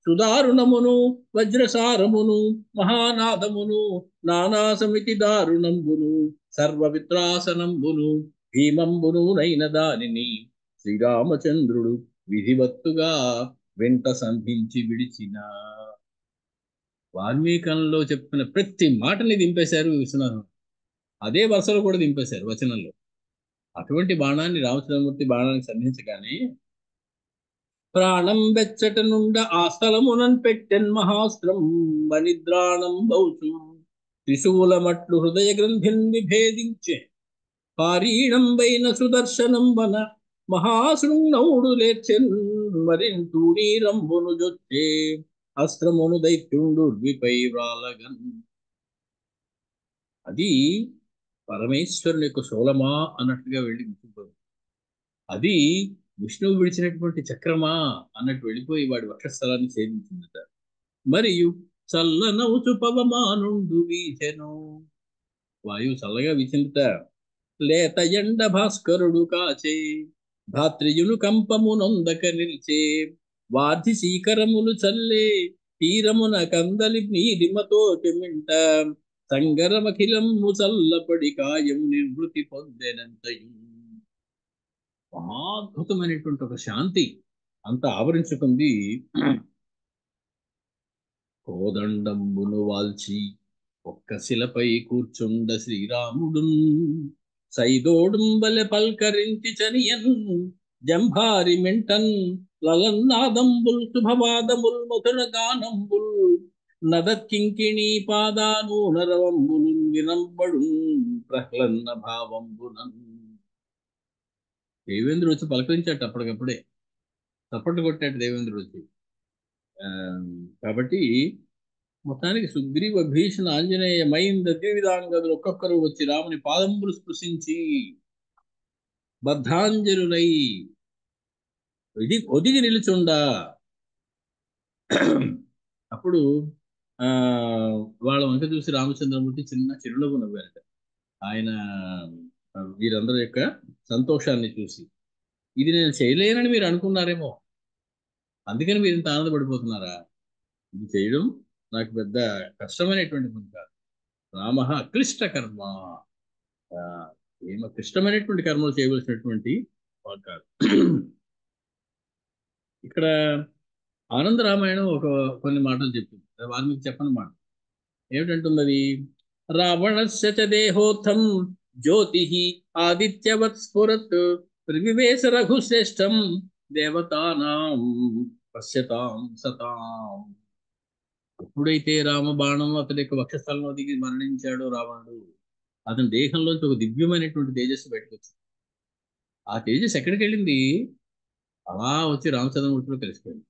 సుదారుణమును వజ్రసారమును మహానాదమును నానా సమితి దారుణంబును సర్వవిత్రాసనంబును భీమంబును నైన దానిని శ్రీరామచంద్రుడు విధివత్తుగా వెంట సంధించి విడిచిన. వాల్మీకంలో చెప్పిన ప్రతి మాటని దింపేశారు విశ్వనాథం, అదే వరుసలో కూడా దింపేశారు వచనంలో. అటువంటి బాణాన్ని రామచంద్రమూర్తి బాణానికి సంధించగానే ప్రాణం వెచ్చట నుండ ఆ స్థలమునన్ పెట్టెన్ మహాస్త్రం వనిద్రాణం బౌచు త్రిశూలమట్లు హృదయ గ్రంథిన్ విభేదించే పారీణంబైన సుదర్శనం వన మహాశృంగౌడు లేచెన్ మరింటూడీరంబును జొచ్చే అస్త్రమును దైత్యుండు ద్విపై వ్రాలగన్. అది పరమేశ్వరుని యొక్క శూలమా అన్నట్టుగా వెళ్ళి కూర్చుంటుంది. అది విష్ణువు విడిచినటువంటి చక్రమా అన్నట్టు వెళ్ళిపోయి వాడి వక్షస్థలాన్ని ఛేదించిందట. మరియు చల్లనవుచు పవమానుండు వీచెను, వాయువు చల్లగా వీచిందట. లేత ఎండ భాస్కరుడు కాచే ధాత్రియును కంపము నొందక నిల్చే వార్ధి శీకరములు చల్లే తీరమున కందలి నీరిమతో చెమింట సంగరమఖిలము చల్లపడి కాయం నిర్వృతి పొందెనంతయు. మహాద్భుతమైనటువంటి ఒక శాంతి అంత ఆవరించుకుంది. కోదండంబును వాల్చి ఒక్క శిలపై కూర్చుండ శ్రీరాముడు సైదోడుంబలె పల్కరించి చనియన్ జంభారి మెంటన్ లలన్నాదంబుల్ శుభవాదముల్ మధుర గానంబుల్ నదకింకిణీ పాదాను నరవంబులు వినంబడు ప్రహ్లన్న భావంబునన్. దేవేంద్రుడు వచ్చి పలకరించాట, అప్పటికప్పుడే చప్పట్లు కొట్టాడు దేవేంద్రుడు వచ్చి. కాబట్టి మొత్తానికి సుగ్రీవ భీషణ ఆంజనేయ మైంద ద్వివిధాంగదులు ఒక్కొక్కరు వచ్చి రాముని పాదంబులు స్పృశించి బద్ధాంజలులై ఒదిగి నిలుచుండా. అప్పుడు వాళ్ళ వంక చూసి రామచంద్రమూర్తి చిన్న చిరునవ్వు నవ్వారట. ఆయన వీరందరి యొక్క సంతోషాన్ని చూసి, ఇది నేను చేయలేనని మీరు అనుకున్నారేమో, అందుకని మీరు ఇంత ఆనందపడిపోతున్నారా? ఇది చేయడం నాకు పెద్ద కష్టమైనటువంటి పని కాదు. రామ అక్లిష్ట కర్మ, ఏమో క్లిష్టమైనటువంటి కర్మలు చేయవలసినటువంటి వాడు కాదు. ఇక్కడ ఆనంద రామాయణం కొన్ని మాటలు చెప్తుంది, వాల్మీకి చెప్పని మాట ఏమిటంటున్నది? రావణస్య చ దేహోత్థం జ్యోతి ఆదిత్యవత్ స్ఫురత్ వివేశ రఘుశ్రేష్టం దేవతానాం పశ్యతాం సతాం. ఎప్పుడైతే రామబాణం అతడి యొక్క వక్షస్థలంలో దిగి మరణించాడో రావణుడు, అతని దేహంలోంచి ఒక దివ్యమైనటువంటి తేజస్సు బయటకు వచ్చింది. ఆ తేజస్సు ఎక్కడికి వెళ్ళింది? అలా వచ్చి రామచంద్రమూర్తిలో కలిసిపోయింది.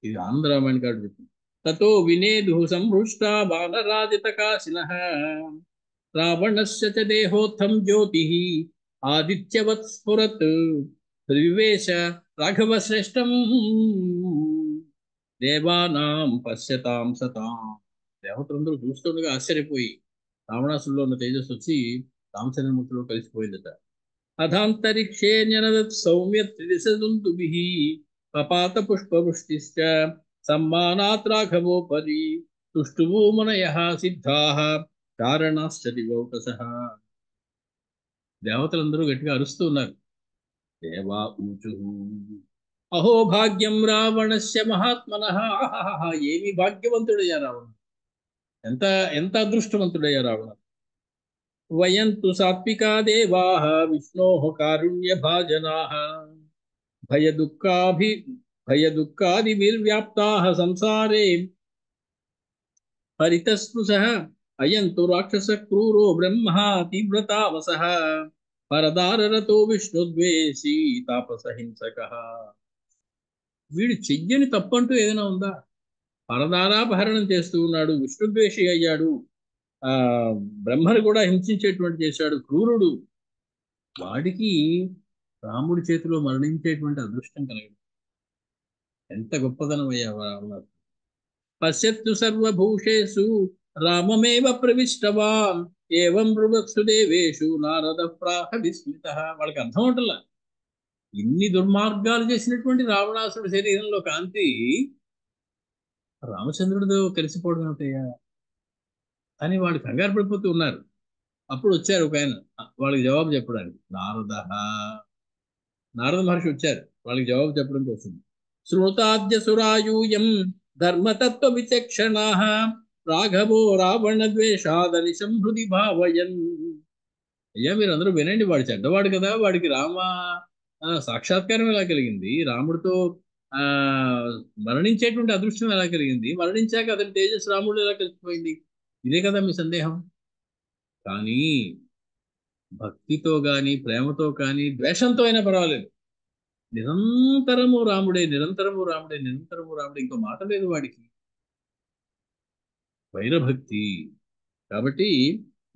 ఇది ఆనంద రామాయణ గారు చెప్పింది. తతో వినేదు సంహృష్ట బాణరాజిత కాశినః రావణస్య చ దేహోత్థం జ్యోతి ఆదిత్యవత్ స్ఫురత్ వివేశ రాఘవ శ్రేష్టం దేవానాం పశ్యతాం సతాం. దేవతలందరూ చూస్తుండగా ఆశ్చర్యపోయి రావణాసుల్లో ఉన్న తేజస్సు వచ్చి రామచంద్రమూర్తిలో కలిసిపోయిందట. అధాంతరిక్షే న్యనదత్ సౌమ్య త్రిదిశదుందుభిః పపాత పుష్పవృష్టిశ్చ సమ్మానాత్ రాఘవోపరి తుష్టువో మునయః సిద్ధాః కారణాశ్చ దివౌకసః. దేవతలందరూ గట్టిగా అరుస్తూ ఉన్నారు. దేవా ఊచుః అహో భాగ్యం రావణస్య మహాత్మనః. ఏమి భాగ్యవంతుడయ్యా రావణుడు, ఎంత ఎంత అదృష్టవంతుడయ్యా రావణుడు. వయంతు సాత్వికా దేవాః విష్ణోః కారుణ్య భాజనాః భయదుఃఖాదివిర్వ్యాప్తాః సంసారే పరితస్పృశః అయంతు రాక్షస క్రూరో బ్రహ్మ తీవ్రతామసః పరదారరతో విష్ణుద్వేషీ తాపస హింసకః. వీడు చెయ్యని తప్పంటూ ఏదైనా ఉందా? పరదారాపహరణం చేస్తూ ఉన్నాడు, విష్ణుద్వేషి అయ్యాడు, బ్రహ్మను కూడా హింసించేటువంటి చేశాడు, క్రూరుడు. వాడికి రాముడి చేతిలో మరణించేటువంటి అదృష్టం కలగదు. ఎంత గొప్పదనం అయ్యా రాముడు. పశ్యత్తు సర్వభూషేషు రామమేవ ప్రవిష్టవాన్ ఏవం బృవత్సు దేవేషు నారద ప్రాహ విస్మితః. వాళ్ళకి అర్థం ఉంటలా, ఇన్ని దుర్మార్గాలు చేసినటువంటి రావణాసుడి శరీరంలో కాంతి రామచంద్రుడితో కలిసిపోవడం ఏమిటయ్యా అని వాళ్ళు కంగారు పడిపోతూ ఉన్నారు. అప్పుడు వచ్చారు ఒక ఆయన వాళ్ళకి జవాబు చెప్పడానికి. నారద మహర్షి వచ్చారు వాళ్ళకి జవాబు చెప్పడం కోసం. శృణుతాద్య సురాయూయం ధర్మతత్వ విచక్షణాః రాఘవో రావణ ద్వేషాదని సంహృది భావయన్. అయ్యా మీరందరూ వినండి, వాడు చెడ్డవాడు కదా, వాడికి సాక్షాత్కారం ఎలా కలిగింది, రాముడితో ఆ మరణించేటువంటి అదృష్టం ఎలా కలిగింది, మరణించాక అతని తేజస్ రాముడు ఎలా కలిసిపోయింది? ఇదే కదా మీ సందేహం. కానీ భక్తితో గాని, ప్రేమతో కానీ, ద్వేషంతో అయినా పర్వాలేదు, నిరంతరము రాముడే, నిరంతరము రాముడే, నిరంతరము రాముడే, ఇంకో మాట లేదు వాడికి. వైరభక్తి. కాబట్టి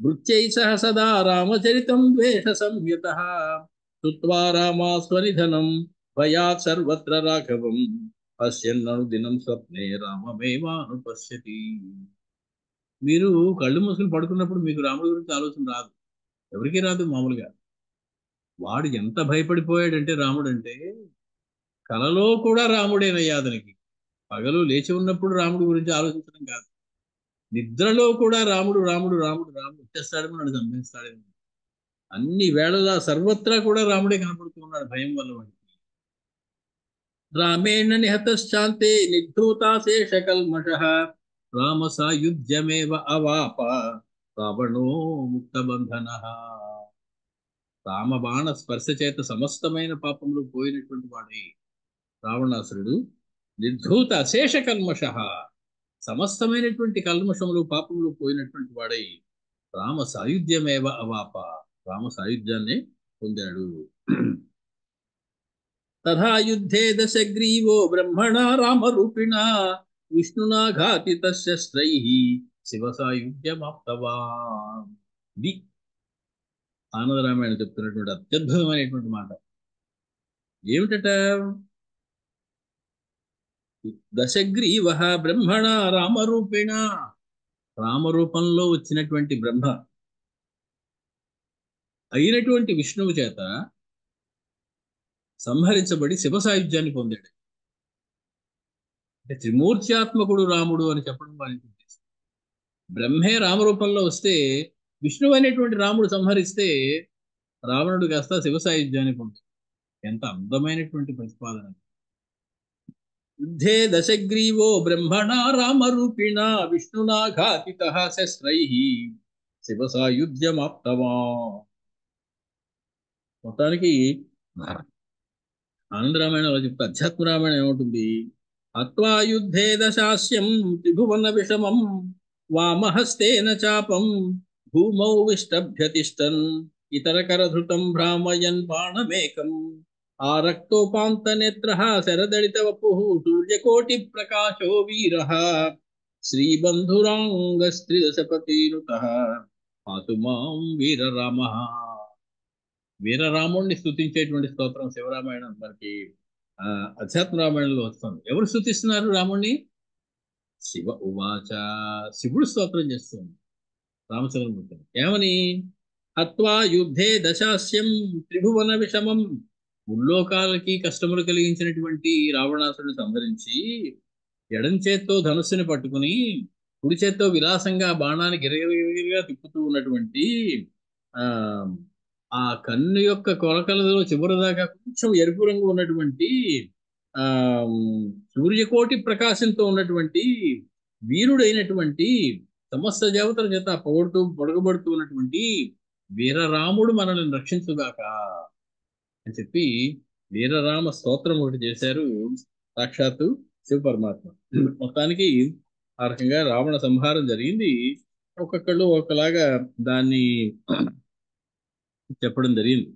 భృత్యై సహ సదా రామచరితం ద్వేష సంయుత శ్రుత్వా రామాస్వనిధనం భయాత్ సర్వత్ర రాఘవం పశ్యన్నను దినం స్వప్నే రామమేవానుపశ్యతి. మీరు కళ్ళు మూసుకుని పడుకున్నప్పుడు మీకు రాముడి గురించి ఆలోచన రాదు, ఎవరికీ రాదు మామూలుగా. వాడు ఎంత భయపడిపోయాడంటే రాముడు అంటే, కలలో కూడా రాముడేనయ్యా అతనికి. పగలు లేచి ఉన్నప్పుడు రాముడి గురించి ఆలోచించడం కాదు, నిద్రలో కూడా రాముడు రాముడు రాముడు రాముడు వచ్చేస్తాడేమో, నన్ను చంపేస్తాడేమో, అన్ని వేళలా సర్వత్రా కూడా రాముడే కనపడుతూ ఉన్నాడు భయం వల్ల వాడికి. రామేణ నిహతశ్చాంతే నిర్ధూతాశేష కల్మషః రామ సాయుధ్యమేవ అవాప రావణో ముక్త బంధనః. రామ బాణ స్పర్శ చేత సమస్తమైన పాపములు పోయినటువంటి వాడే రావణాసురుడు. నిర్ధూత అశేష కల్మషః, సమస్తమైనటువంటి కల్మషములు పాపములు పోయినటువంటి వాడై రామ సాయుధ్యమేవ అవాప, రామ సాయుధ్యాన్ని పొందాడు. తథా యుద్ధే దశగ్రీవో బ్రహ్మణా రామరూపిణా విష్ణునా ఘాతిత శస్త్రైః శివ సాయుధ్యమాప్తవాన్. ఇది ఆనందరామాయణ చెప్తున్నటువంటి అత్యద్భుతమైనటువంటి మాట. ఏమిటట? దశగ్రీవ బ్రహ్మణ రామరూపిణ, రామరూపంలో వచ్చినటువంటి బ్రహ్మ అయినటువంటి విష్ణువు చేత సంహరించబడి శివ సాయుధ్యాన్ని పొందాడు. అంటే త్రిమూర్త్యాత్మకుడు రాముడు అని చెప్పడం వారికి ఉద్దేశం. బ్రహ్మే రామరూపంలో వస్తే, విష్ణువు అనేటువంటి రాముడు సంహరిస్తే రావణుడు కాస్త శివ సాయుధ్యాన్ని పొందాడు. ఎంత అందమైనటువంటి ప్రతిపాదన. యుద్ధే దశగ్రీవో బ్రహ్మణా రామరూపిణా విష్ణునా ఘాతితః శస్త్రైః శివ సాయుధ్యమాప్తవాన్. మొత్తానికి ఆనందరామాయణంలో చెప్తే అధ్యాత్మ రామాయణం ఏముంటుంది? అత్వా యుద్ధే దశాస్యం త్రిభువన విషమం వామహస్తేన చాపం భూమౌ విష్టభ్యతిష్టన్ ఇతరకరధృతం భ్రామయన్ బాణమేకం ఆరక్తోపాంత నేత్రః శరదళిత వపుః సూర్యకోటి ప్రకాశో వీరః శ్రీబంధురాంగస్త్రిదశపతినుతః పాతు మాం వీరరామః. వీరరాముణ్ణి స్తుతించేటువంటి స్తోత్రం శివరామాయణం మనకి అధ్యాత్మ రామాయణంలో వస్తుంది. ఎవరు స్తుతిస్తున్నారు రాముణ్ణి? శివ ఉవాచ, శివుడు స్తోత్రం చేస్తుంది రామచంద్రమూర్తి. ఏమని? అత్వా యుద్ధే దశాస్యం త్రిభువన విషమం, ముల్లోకాలకి కష్టములు కలిగించినటువంటి రావణాసురుని సంహరించి ఎడం చేత్తో ధనుస్సుని పట్టుకుని కుడి చేత్తో విలాసంగా బాణాన్ని గిరగిరగిరగిరగా తిప్పుతూ ఉన్నటువంటి ఆ ఆ కన్ను యొక్క కొరకలలో చివరి దాకా కొంచెం ఎరుపు రంగు ఉన్నటువంటి ఆ సూర్యకోటి ప్రకాశంతో ఉన్నటువంటి వీరుడైనటువంటి సమస్త దేవతల చేత పొడగబడుతూ ఉన్నటువంటి వీరరాముడు మనల్ని రక్షించుగాక అని చెప్పి వీరరామ స్తోత్రం ఒకటి చేశారు సాక్షాత్తు శివ పరమాత్మ. మొత్తానికి ఆ రకంగా రావణ సంహారం జరిగింది. ఒక్కొక్కళ్ళు ఒకలాగా దాన్ని చెప్పడం జరిగింది.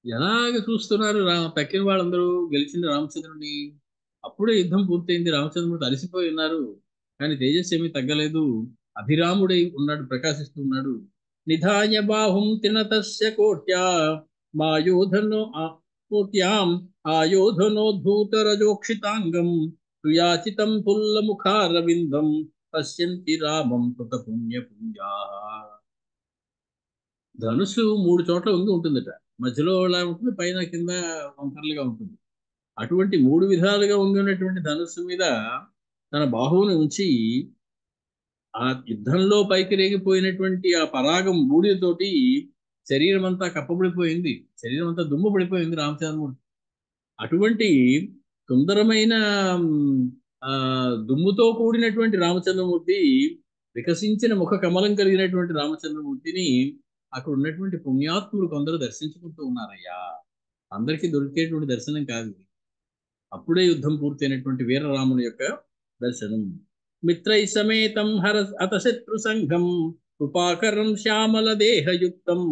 ఎలాగ చూస్తున్నారు తక్కిన వాళ్ళందరూ గెలిచింది రామచంద్రుడిని. అప్పుడే యుద్ధం పూర్తయింది, రామచంద్రుడు అలసిపోయి ఉన్నారు, కానీ తేజస్సు ఏమీ తగ్గలేదు, అభిరాముడై ఉన్నాడు, ప్రకాశిస్తూ ఉన్నాడు. నిధాయ బాహుం తినతస్య కోట్యా మాయోధనో కోట్యాం ఆయోధనోద్ధూతరజోక్షితాంగం సుయాచితం పుల్లముఖారవిందం పశ్యంతి రామం కృత పుణ్య పుణ్యా. ధనుసు 3 చోట్ల వంగి ఉంటుందట, మధ్యలో ఇలా ఉంటుంది, పైన కింద వంకరలుగా ఉంటుంది. అటువంటి 3 విధాలుగా వంగి ఉన్నటువంటి ధనుస్సు మీద తన బాహువుని ఉంచి ఆ యుద్ధంలో పైకి రేగిపోయినటువంటి ఆ పరాగం బూడిదతోటి శరీరం అంతా కప్పబడిపోయింది, శరీరం అంతా దుమ్ము పడిపోయింది రామచంద్రమూర్తి. అటువంటి సుందరమైన దుమ్ముతో కూడినటువంటి రామచంద్రమూర్తి వికసించిన ముఖ కమలం కలిగినటువంటి రామచంద్రమూర్తిని అక్కడ ఉన్నటువంటి పుణ్యాత్ములు కొందరు దర్శించుకుంటూ ఉన్నారయ్యా. అందరికీ దొరికేటువంటి దర్శనం కాదు ఇది. అప్పుడే యుద్ధం పూర్తయినటువంటి వీరరాముని యొక్క దర్శనం. మిత్రై సమేతం హర అతశత్రు సంఘం కృపాకరం శ్యామల దేహయుక్తం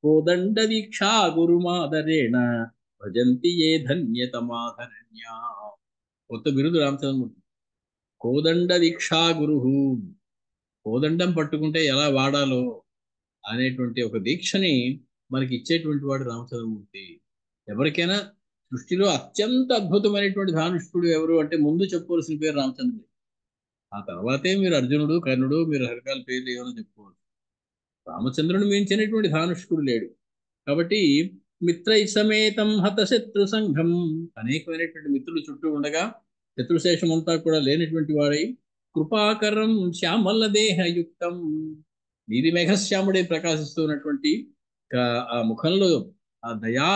కోదండ దీక్షా గురుమాదరేణ భజంతి ఏ ధన్యతమాధరణ్యా. కొత్త బిరుదు రామచంద్రమూర్తి, కోదండ దీక్షా గురు. కోదండం పట్టుకుంటే ఎలా వాడాలో అనేటువంటి ఒక దీక్షని మనకి ఇచ్చేటువంటి వాడు రామచంద్రమూర్తి. ఎవరికైనా సృష్టిలో అత్యంత అద్భుతమైనటువంటి ధానుష్కుడు ఎవరు అంటే ముందు చెప్పవలసిన పేరు రామచంద్రుడు. ఆ తర్వాతే మీరు అర్జునుడు, కర్ణుడు, మీరు రకరకాల పేర్లు ఏమైనా చెప్పుకోవచ్చు. రామచంద్రుని మించినటువంటి ధానుష్కుడు లేడు. కాబట్టి మిత్రై సమేతం హతశత్రు సంఘం, అనేకమైనటువంటి మిత్రులు చుట్టూ ఉండగా శత్రుశేషం అంతా కూడా లేనటువంటి వాడై కృపాకరం శ్యామల దేహయుక్తం, నీలి మేఘశ్యాముడే ప్రకాశిస్తున్నటువంటి ఆ ముఖంలో ఆ దయా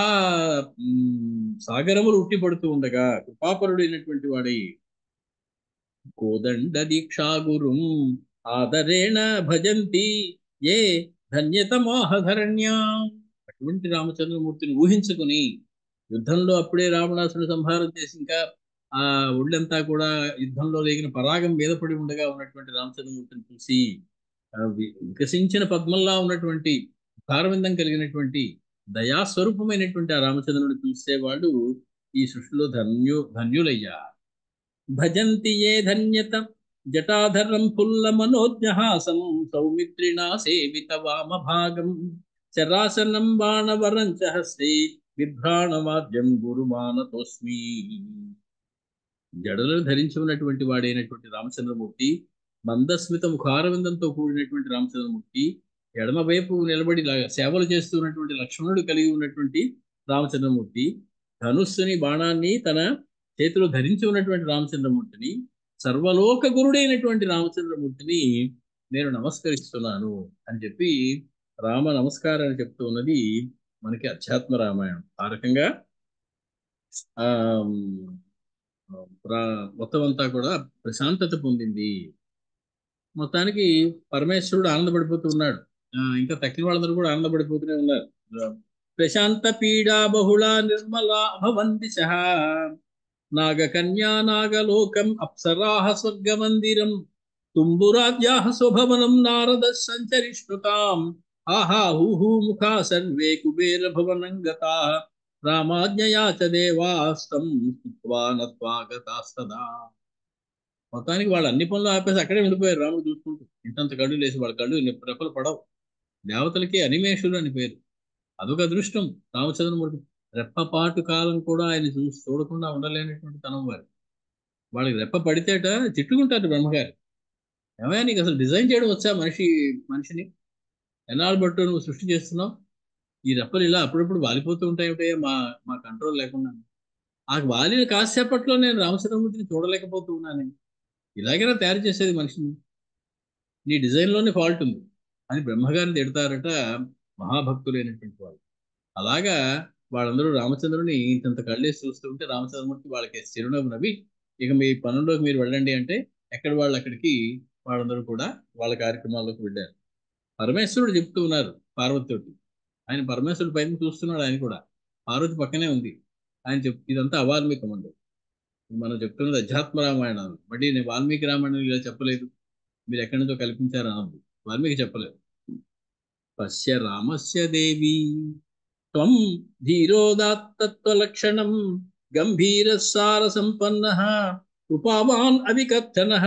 సాగరములు ఉట్టిపడుతూ ఉండగా కృపాపరుడైనటువంటి వాడై కోదండ దీక్షా గురుం ఆదరేణ భజంతి ఏ ధన్యతమాహధరణ్యా. అటువంటి రామచంద్రమూర్తిని ఊహించుకుని యుద్ధంలో అప్పుడే రావణాసుని సంహారం చేసి ఇంకా ఆ ఒళ్ళంతా కూడా యుద్ధంలో లేగిన పరాగం మీద పడి ఉండగా ఉన్నటువంటి రామచంద్రమూర్తిని చూసి వికసించిన పద్మంలా ఉన్నటువంటి భారవిందం కలిగినటువంటి దయాస్వరూపమైనటువంటి ఆ రామచంద్రుని చూసేవాళ్ళు ఈ సృష్టిలో ధన్యులయ్యా. భజంతి ఏ ధన్యత జటాధరం పుల్ల మనోజ్ఞహాసం సౌమిత్రిణా సేవిత వామ భాగం చరాసనం బాణవరం చ హస్తే బిభ్రాణవాద్యం గురుమానతోస్మి. జడలను ధరించి ఉన్నటువంటి వాడైనటువంటి రామచంద్రమూర్తి, మందస్మిత ముఖారవిందంతో కూడినటువంటి రామచంద్రమూర్తి, ఎడమ వైపు నిలబడి సేవలు చేస్తున్నటువంటి లక్ష్మణుడు కలిగి ఉన్నటువంటి రామచంద్రమూర్తి, ధనుస్సుని బాణాన్ని తన చేతిలో ధరించి ఉన్నటువంటి రామచంద్రమూర్తిని, సర్వలోక గురుడైనటువంటి రామచంద్రమూర్తిని నేను నమస్కరిస్తున్నాను అని చెప్పి రామ నమస్కారాన్ని చెప్తూ ఉన్నది మనకి అధ్యాత్మ రామాయణం. ఆ రకంగా ఆ మొత్తం అంతా కూడా ప్రశాంతత పొందింది. మొత్తానికి పరమేశ్వరుడు ఆనందపడిపోతూ ఉన్నాడు. ఇంకా తక్కిన వాళ్ళందరూ కూడా ఆనందపడిపోతూనే ఉన్నారు. ప్రశాంత పీడా బహుళ నిర్మల భవంతి సహ నాగకన్యా నాగలోకం అప్సరాహ స్వర్గమందిరం తుంబురాజ్యాహ స్వభవనం నారద సంచరిష్ణుతాం ఆహా హూహూ ముఖా సర్వే కుబేర భవనం గతా రామాజ్ఞయా చ దేవాస్తం స్తుత్వా నత్వా గతాస్తదా. మొత్తానికి వాళ్ళు అన్ని పనులు ఆపేసి అక్కడే ఉండిపోయారు. రాముడు చూసుకుంటూ ఇంతంత కళ్ళు లేసి వాళ్ళ కళ్ళు రెప్పలు పడవు. దేవతలకి అనిమేషుడు అని పేరు. అదొక అదృష్టం రామచంద్రమూర్తి. రెప్పపాటు కాలం కూడా ఆయన చూడకుండా ఉండలేనటువంటి తనం వారు. వాళ్ళకి రెప్ప పడితేట తిట్టుకుంటారు బ్రహ్మగారు. ఏమైనా నీకు అసలు డిజైన్ చేయడం వచ్చా మనిషిని ఎన్నాళ్ళు బట్టు నువ్వు సృష్టి చేస్తున్నావు, ఈ రెప్పలు ఇలా అప్పుడప్పుడు వాలిపోతూ ఉంటాయి మా మా కంట్రోల్ లేకుండా. ఆ వాలిన కాసేపట్లో నేను రామచంద్రమూర్తిని చూడలేకపోతూ ఉన్నాను. ఇలాగైనా తయారు చేసేది మనిషిని, నీ డిజైన్లోనే ఫాల్ట్ ఉంది అని బ్రహ్మగారిని తిడతారట మహాభక్తులైనటువంటి వాళ్ళు. అలాగా వాళ్ళందరూ రామచంద్రుని ఇంత కళ్ళేసి చూస్తూ ఉంటే రామచంద్రమూర్తి వాళ్ళకి చిరునవ్వు నవ్వి ఇక మీ పనుల్లోకి మీరు వెళ్ళండి అంటే ఎక్కడ వాళ్ళు అక్కడికి వాళ్ళందరూ కూడా వాళ్ళ కార్యక్రమాల్లోకి వెళ్ళారు. పరమేశ్వరుడు చెప్తూ ఉన్నారు పార్వతితోటి. ఆయన పరమేశ్వరుడు పైన చూస్తున్నాడు. ఆయన కూడా పార్వతి పక్కనే ఉంది. ఆయన ఇదంతా అవాల్మీకం అండి. మనం చెప్తున్నది అధ్యాత్మ రామాయణాలు. మళ్ళీ నేను వాల్మీకి రామాయణం ఇలా చెప్పలేదు, మీరు ఎక్కడి నుంచో కల్పించారు అన్నది. వాల్మీకి చెప్పలేదు. పశ్య రామస్య దేవి త్వం ధీరోదాత్తత్వలక్షణం గంభీరసార సంపన్నః కృపావాన్ అవికథనః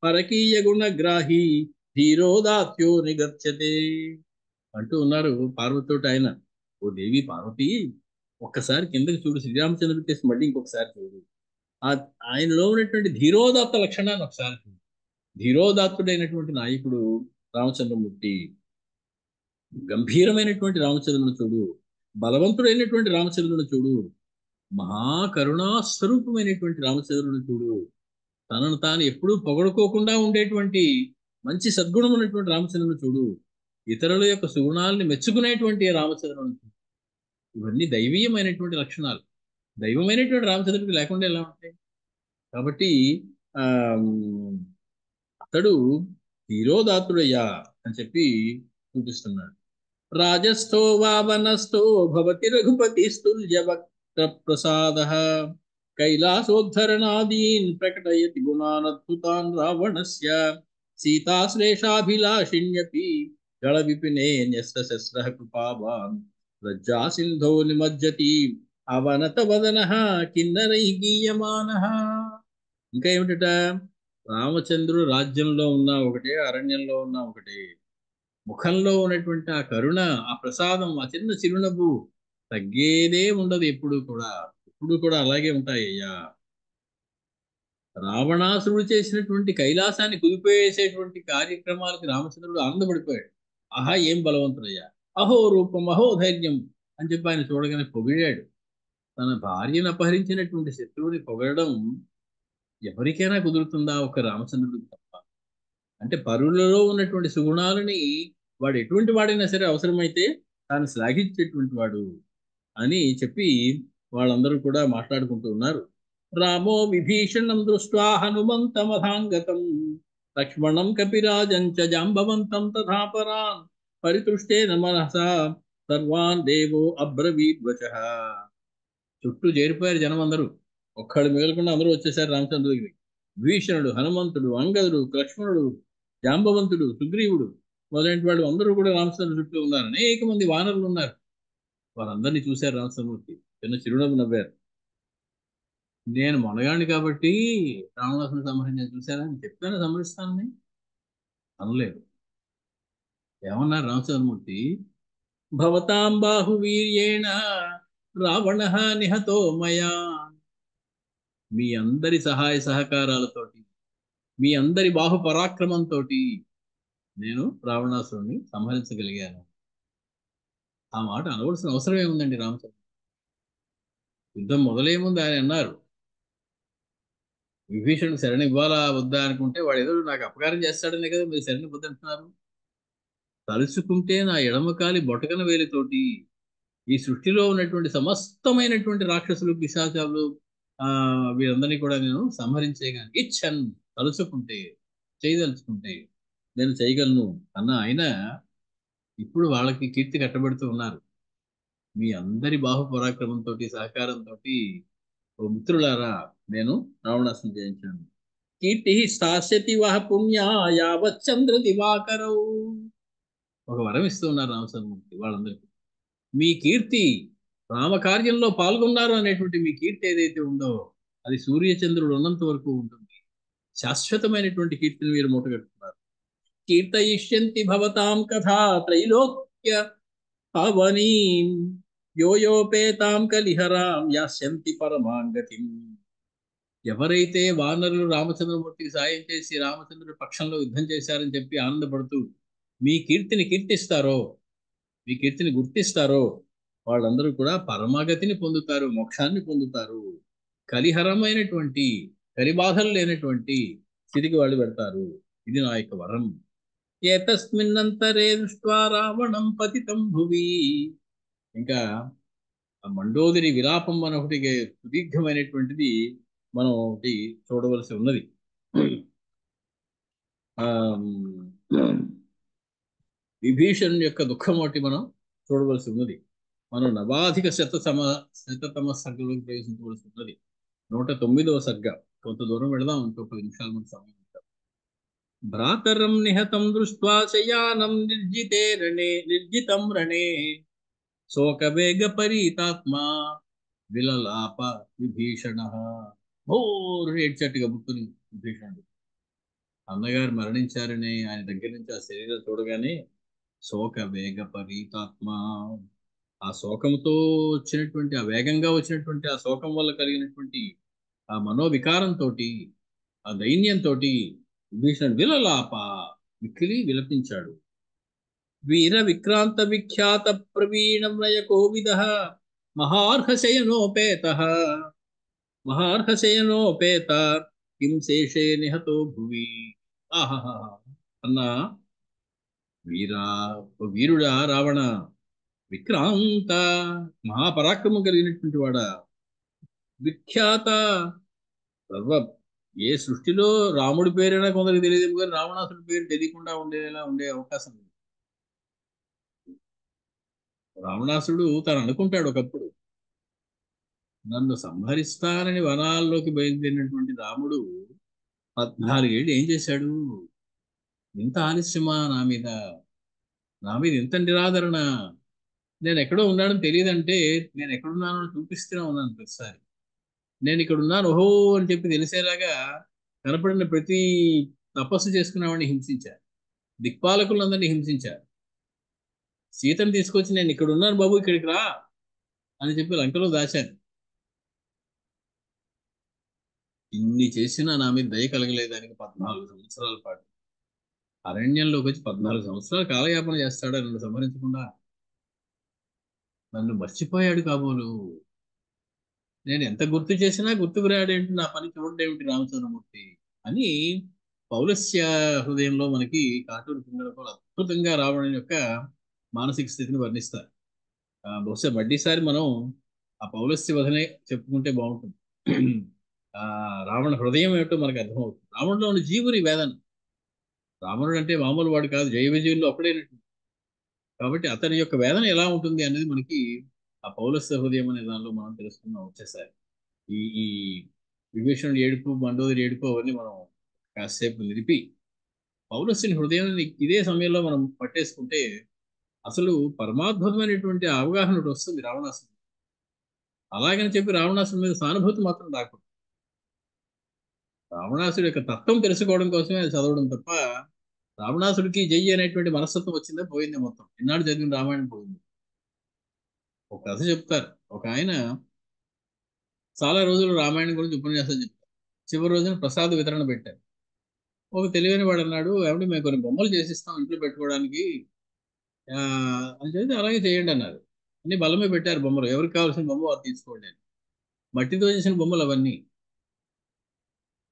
పరకీయ గుణగ్రాహి ధీరోదాత్యో నిగచ్చతే అంటూ ఉన్నారు పార్వతితోటి ఆయన. ఓ దేవి పార్వతి, ఒక్కసారి కిందకి చూడు, శ్రీరామచంద్రుడి కేసు మళ్ళీ ఇంకొకసారి చూడు. ఆయనలో ఉన్నటువంటి ధీరోదాత్త లక్షణాన్ని ఒకసారి చూడు. ధీరోదాత్తుడైనటువంటి నాయకుడు రామచంద్రమూర్తి. గంభీరమైనటువంటి రామచంద్రుని చూడు, బలవంతుడైనటువంటి రామచంద్రుని చూడు, మహాకరుణాస్వరూపమైనటువంటి రామచంద్రుని చూడు, తనను తాను ఎప్పుడూ పొగడుకోకుండా ఉండేటువంటి మంచి సద్గుణం ఉన్నటువంటి రామచంద్రుని చూడు, ఇతరుల యొక్క సుగుణాలని మెచ్చుకునేటువంటి రామచంద్రుని చూడు. ఇవన్నీ దైవీయమైనటువంటి లక్షణాలు. దైవమైనటువంటి రామచంద్రుడికి లేకుండా ఎలా ఉంటాయి? కాబట్టి అతడు ధీరోదాత్తుడయ్యా అని చెప్పి చూపిస్తున్నాడు. రాజస్థో వావనస్థో భవతి రఘుపతిస్తుల్య వక్త ప్రసాద కైలాసోద్ధరణాదీన్ ప్రకటయతి గుణానద్భుతాన్ రావణస్య సీతాశ్లేషాభిలాషిణ్యపి గళ విపినే న్యస్త కృపావాన్ లజ్జా సింధో నిమజ్జతి అవనత వదన కిన్నరై గీయమానః. ఇంకా ఏమిటట, రామచంద్రుడు రాజ్యంలో ఉన్నా ఒకటే, అరణ్యంలో ఉన్నా ఒకటే, ముఖంలో ఉన్నటువంటి ఆ కరుణ, ఆ ప్రసాదం, ఆ చిన్న చిరునవ్వు తగ్గేదే ఉండదు. ఎప్పుడు కూడా అలాగే ఉంటాయ్యా. రావణాసురుడు చేసినటువంటి కైలాసాన్ని కుదిపేసేటువంటి కార్యక్రమాలకి రామచంద్రుడు ఆనందపడిపోయాడు. ఆహా, ఏం బలవంతుడయ్యా, అహో రూపం అహో ధైర్యం అని చెప్పి ఆయన చూడగానే పొగిడాడు. తన భార్యను అపహరించినటువంటి శత్రువుని పొగడడం ఎవరికైనా కుదురుతుందా? ఒక రామచంద్రుడికి తప్ప. అంటే పరులలో ఉన్నటువంటి సుగుణాలని వాడు ఎటువంటి వాడైనా సరే అవసరమైతే తాను శ్లాఘించేటువంటి వాడు అని చెప్పి వాళ్ళందరూ కూడా మాట్లాడుకుంటూ ఉన్నారు. రామో విభీషణం దృష్ట్వా హనుమంతమధాంగతం లక్ష్మణం కపిరాజం చ జాంబవంతం తథాపరాన్ పరితుష్టేన మనసా సర్వాన్ దేవో అబ్రవీద్వచః. చుట్టూ చేరిపోయారు జనం అందరూ, ఒక్కడు మిగలకుండా అందరూ వచ్చేసారు రామచంద్ర దగ్గరికి. భీషణుడు, హనుమంతుడు, అంగదుడు, లక్ష్మణుడు, జాంబవంతుడు, సుగ్రీవుడు మొదలైన వాళ్ళు అందరూ కూడా రామచంద్ర చుట్టూ ఉన్నారు. అనేక మంది వానరులు ఉన్నారు. వారందరినీ చూశారు రామచంద్రమూర్తి, చిన్న చిరునవ్వు నవ్వారు. నేను మొనగాడిని కాబట్టి రావణాసుని సంహరించాను చూశారని చెప్పాను, సంహరిస్తానని అనలేదు. ఏమన్నారు రామచంద్రమూర్తి? భవతాం బాహువీర్యేణ రావణ నిహతో మయా. మీ అందరి సహాయ సహకారాలతోటి, మీ అందరి బాహు పరాక్రమంతో నేను రావణాసురుణ్ణి సంహరించగలిగాను. ఆ మాట అనవలసిన అవసరం ఏముందండి రామచంద్ర? యుద్ధం మొదలయ్యే ఆయన అన్నారు, విభీషణుడు శరణ ఇవ్వాలా వద్దా అనుకుంటే వాడు ఏదో నాకు అపకారం చేస్తాడనే కదా మీరు శరణ వద్దంటున్నారు. తలుచుకుంటే నా ఎడమకాలి బొటకన వేలితోటి ఈ సృష్టిలో ఉన్నటువంటి సమస్తమైనటువంటి రాక్షసులు, పిశాచాలు, ఆ వీరందరినీ కూడా నేను సంహరించేయగాను. ఇచ్చన్, తలుచుకుంటే, చేయదలుచుకుంటే నేను చేయగలను అన్న ఆయన ఇప్పుడు వాళ్ళకి కీర్తి కట్టబెడుతూ ఉన్నారు. మీ అందరి బాహు పరాక్రమంతో, సహకారంతో ఓ మిత్రులారా నేను రావణాసుని జయించాను. కీర్తి స్థాస్యతి వహ పుణ్యా యావచ్చంద్ర దివాకరౌ. ఒక వరం ఇస్తూ ఉన్నారు రామచంద్రమూర్తి వాళ్ళందరికీ. మీ కీర్తి, రామకార్యంలో పాల్గొన్నారు అనేటువంటి మీ కీర్తి ఏదైతే ఉందో అది సూర్యచంద్రుడు ఉన్నంత వరకు ఉంటుంది. శాశ్వతమైనటువంటి కీర్తిని మీరు మూటగట్టుకున్నారు. కీర్తయిష్యంతి భవతాం కథా త్రైలోక్య అవనీం యోయోపేతాం కలిహరాం యాస్యంతి పరమాంగతిం. ఎవరైతే వానరులు రామచంద్రమూర్తికి సాయం చేసి రామచంద్రుడి పక్షంలో యుద్ధం చేశారని చెప్పి ఆనందపడుతూ మీ కీర్తిని కీర్తిస్తారో, మీ కీర్తిని గుర్తిస్తారో వాళ్ళందరూ కూడా పరమాగతిని పొందుతారు, మోక్షాన్ని పొందుతారు. కలిహరమైనటువంటి, కలిబాధలు లేనటువంటి స్థితికి వాళ్ళు పెడతారు. ఇది నా యొక్క వరం. ఏతస్మిన్నంతరే దృష్ట్వా రావణం పతితం భువి. ఇంకా ఆ మండోదరి విలాపం మన ఒకటి సుదీర్ఘమైనటువంటిది మనం ఒకటి చూడవలసి ఉన్నది. ఆ విభీషణుని యొక్క దుఃఖం ఒకటి మనం చూడవలసి ఉన్నది. మనం నవాధిక శతతమ సర్గలోకి ప్రవేశించవలసి ఉన్నది. 109వ సర్గ. కొంత దూరం వెళదాం, ఇంకో 10 నిమిషాల ముందు సమయం ఉంటాం. భ్రాతరం నిహతం దృష్ట్వా శయానం నిర్జితం రణే శోకవేగ పరీతాత్మా విలలాప విభీషణ. భోరు ఏడ్చట్టుగా బుక్కుని విభీషణుడు. అన్నగారు మరణించారని ఆయన దగ్గర నుంచి ఆ శరీరం చూడగానే శోక వేగ పరీతాత్మ, ఆ శోకంతో వచ్చినటువంటి, ఆ వేగంగా వచ్చినటువంటి ఆ శోకం వల్ల కలిగినటువంటి ఆ మనోవికారంతో, ఆ దైన్యంతో విభీషణుడు విలలాప, మిక్కిలి విలపించాడు. వీర విక్రాంత విఖ్యాత ప్రవీణమ్రయ కోవిద మహార్హశయనోపేత మహార్హశయనోపేత కిం శేషే నిహతో భువి. ఆహా అన్నా, వీరుడా రావణ, విక్రాంత, మహాపరాక్రమం కలిగినటువంటి వాడా, విఖ్యాత, సర్వ ఏ సృష్టిలో రాముడి పేరైనా కొందరికి తెలియదు, కానీ రావణాసుడి పేరు తెలియకుండా ఉండేలా ఉండే అవకాశం ఉంది. రావణాసుడు తను అనుకుంటాడు ఒకప్పుడు, నన్ను సంహరిస్తానని వనాల్లోకి బయలుదేరినటువంటి రాముడు 14 ఏళ్ళు ఏం చేశాడు? ఇంత ఆలస్యమా నా మీద ఇంత నిరాదరణ. నేను ఎక్కడో ఉన్నానని తెలియదంటే, నేను ఎక్కడున్నానో చూపిస్తూనే ఉన్నాను ప్రతిసారి. నేను ఇక్కడ ఉన్నాను ఓహో అని చెప్పి తెలిసేలాగా కనపడిన ప్రతి తపస్సు చేసుకునేవాడిని హింసించారు, దిక్పాలకులందరినీ హింసించారు. సీతను తీసుకొచ్చి నేను ఇక్కడ ఉన్నాను బాబు ఇక్కడికి రా అని చెప్పి లంకలో దాచాను. ఇన్ని చేసినా నా మీద దయ కలగలేదానికి 14 సంవత్సరాల పాటు అరణ్యంలోకి వచ్చి 14 సంవత్సరాలు కాలయాపన చేస్తాడు నన్ను సంహరించకుండా. నన్ను మర్చిపోయాడు కాబోలు. నేను ఎంత గుర్తు చేసినా గుర్తుకు రాడేంటి, నా పని చూడడేమిటి రామచంద్రమూర్తి అని పౌలస్య హృదయంలో మనకి కాటూరు పిల్లలకు అద్భుతంగా రావణుని యొక్క మానసిక స్థితిని వర్ణిస్తారు. బహుశా వడ్డీసారి మనం ఆ పౌలస్య వదనే చెప్పుకుంటే బాగుంటుంది. ఆ రావణ హృదయం ఏమిటో మనకు అర్థమవుతుంది. రావణులో ఉన్న జీవుని వేదన. రావణుడు అంటే మామూలు వాడు కాదు, జయ విజయుల్లో ఒకడైనట్టు. కాబట్టి అతని యొక్క వేదన ఎలా ఉంటుంది అనేది మనకి ఆ పౌలస్య హృదయం అనే దానిలో మనం తెలుసుకున్నాం వచ్చేసారి. ఈ విభీషణుడు ఏడుపు, మండోదరి ఏడుపు అవన్నీ మనం కాసేపు నిలిపి పౌలస్యుని హృదయాన్ని ఇదే సమయంలో మనం పట్టేసుకుంటే అసలు పరమాద్భుతమైనటువంటి అవగాహన ఒకటి వస్తుంది రావణాసుడు. అలాగని చెప్పి రావణాసుడి మీద సానుభూతి మాత్రం రాకూడదు. రావణాసుడి యొక్క తత్వం తెలుసుకోవడం కోసమే అది చదవడం తప్ప, రావణాసుడికి జై అనేటువంటి మనస్తత్వం వచ్చిందే పోయింది మొత్తం. ఇన్నాడు చదివిన రామాయణం పోయింది. ఒక కథ చెప్తారు. ఒక ఆయన చాలా రోజులు రామాయణం గురించి ఉపన్యాసం చెప్తారు. చివరి రోజున ప్రసాద వితరణ పెట్టారు. ఒక తెలివైన వాడు అన్నాడు, ఏమంటే మేము కొన్ని బొమ్మలు చేసిస్తాం ఇంట్లో పెట్టుకోవడానికి ఆ, అని చెప్పి అలాగే చేయండి అన్నారు. అన్ని బలమే పెట్టారు బొమ్మలు. ఎవరికి కావాల్సిన బొమ్మ వారు తీసుకోండి అని. మట్టితో చేసిన బొమ్మలు అవన్నీ.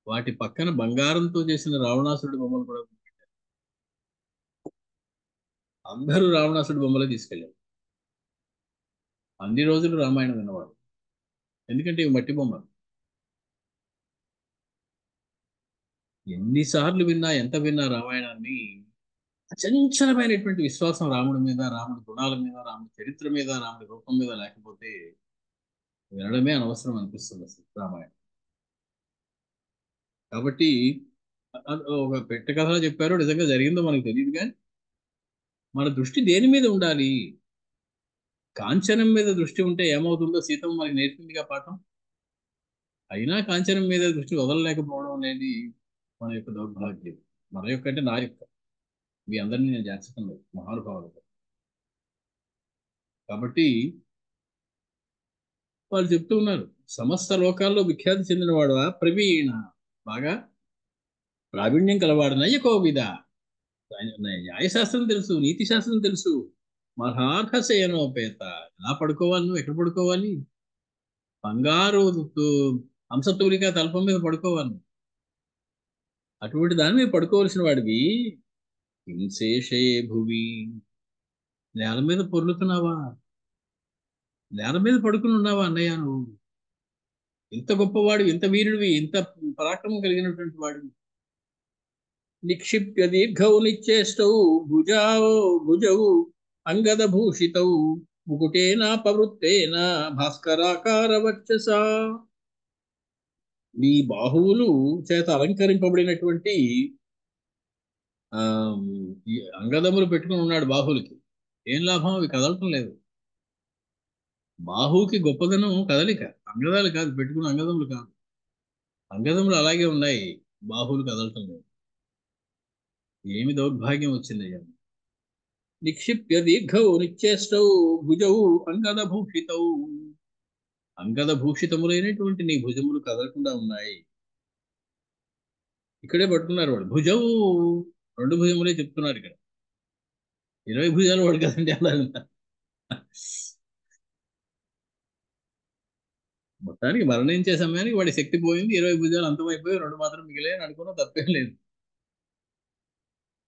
వాటి పక్కన బంగారంతో చేసిన రావణాసురుడి బొమ్మలు కూడా పెట్టారు. అందరూ రావణాసురుడి బొమ్మలే తీసుకెళ్ళారు అన్ని రోజులు రామాయణం విన్నవాడు. ఎందుకంటే ఇవి మట్టి బొమ్మలు. ఎన్నిసార్లు విన్నా, ఎంత విన్నా రామాయణాన్ని అచంచలమైనటువంటి విశ్వాసం రాముడి మీద, రాముడి గుణాల మీద, రాముడి చరిత్ర మీద, రాముడి రూపం మీద లేకపోతే వినడమే అనవసరం అనిపిస్తుంది అసలు రామాయణం. కాబట్టి ఒక పెట్ట కథలో చెప్పారో నిజంగా జరిగిందో మనకు తెలియదు, కానీ మన దృష్టి దేని మీద ఉండాలి? కాంచనం మీద దృష్టి ఉంటే ఏమవుతుందో సీతమ్మ మనకి నేర్పిందిగా పాఠం. అయినా కాంచనం మీద దృష్టి వదలలేకపోవడం అనేది మన యొక్క దౌర్భాగ్యం. మన యొక్క అంటే నా యొక్క, మీ అందరినీ నేను చేర్చడం లేదు, మహానుభావులు. కాబట్టి వాళ్ళు చెప్తూ ఉన్నారు, సమస్త లోకాల్లో విఖ్యాతి చెందినవాడు ప్రవీణ, బాగా ప్రావీణ్యం కలవాడు, నయ్యకోవిద, న్యాయశాస్త్రం తెలుసు, నీతి శాస్త్రం తెలుసు, మహార్హసేనోపేత, ఎలా పడుకోవాలి, నువ్వు ఎక్కడ పడుకోవాలి, బంగారు హంసతూలిక తల్పం మీద పడుకోవాలి, అటువంటి దాని మీద పడుకోవాల్సిన వాడివి హింసేషే భువి, నేల మీద పొర్లుతున్నావా, నేల మీద పడుకుని ఉన్నావా అన్నయ్య నువ్వు? ఇంత గొప్పవాడు, ఇంత వీరుడివి, ఇంత పరాక్రమం కలిగినటువంటి వాడివి. నిక్షిప్య దీర్ఘౌ నిశ్చేష్టౌ భుజౌ అంగద భూషితౌ ముకుటేన పవృత్తేన భాస్కరాకార వర్చస. నీ బాహువులు చేత అలంకరింపబడినటువంటి ఆ ఈ అంగదములు పెట్టుకుని ఉన్నాడు బాహువులకి. ఏం లాభం? అవి కదలటం లేదు. బాహువుకి గొప్పదనం కదలిక, అంగదాలు కాదు, పెట్టుకున్న అంగదములు కాదు. అంగదములు అలాగే ఉన్నాయి, బాహువులు కదలటం లేదు. ఏమి దౌర్భాగ్యం వచ్చిందయ్యా. నిక్షిప్య దీర్ఘౌ నిశ్చేష్టౌ భుజౌ అంగద భూషితౌ, అంగద భూషితములైనటువంటి నీ భుజములు కదలకుండా ఉన్నాయి. ఇక్కడే పట్టుకున్నారు వాడు భుజౌ, 2 భుజములే చెప్తున్నారు ఇక్కడ. 20 భుజాలు వాడు కదండి అలా. మొత్తానికి మరణించే సమయానికి వాడి శక్తి పోయింది, 20 భుజాలు అంతమైపోయి 2 మాత్రం మిగిలే అనుకున్నా తప్పేం లేదు.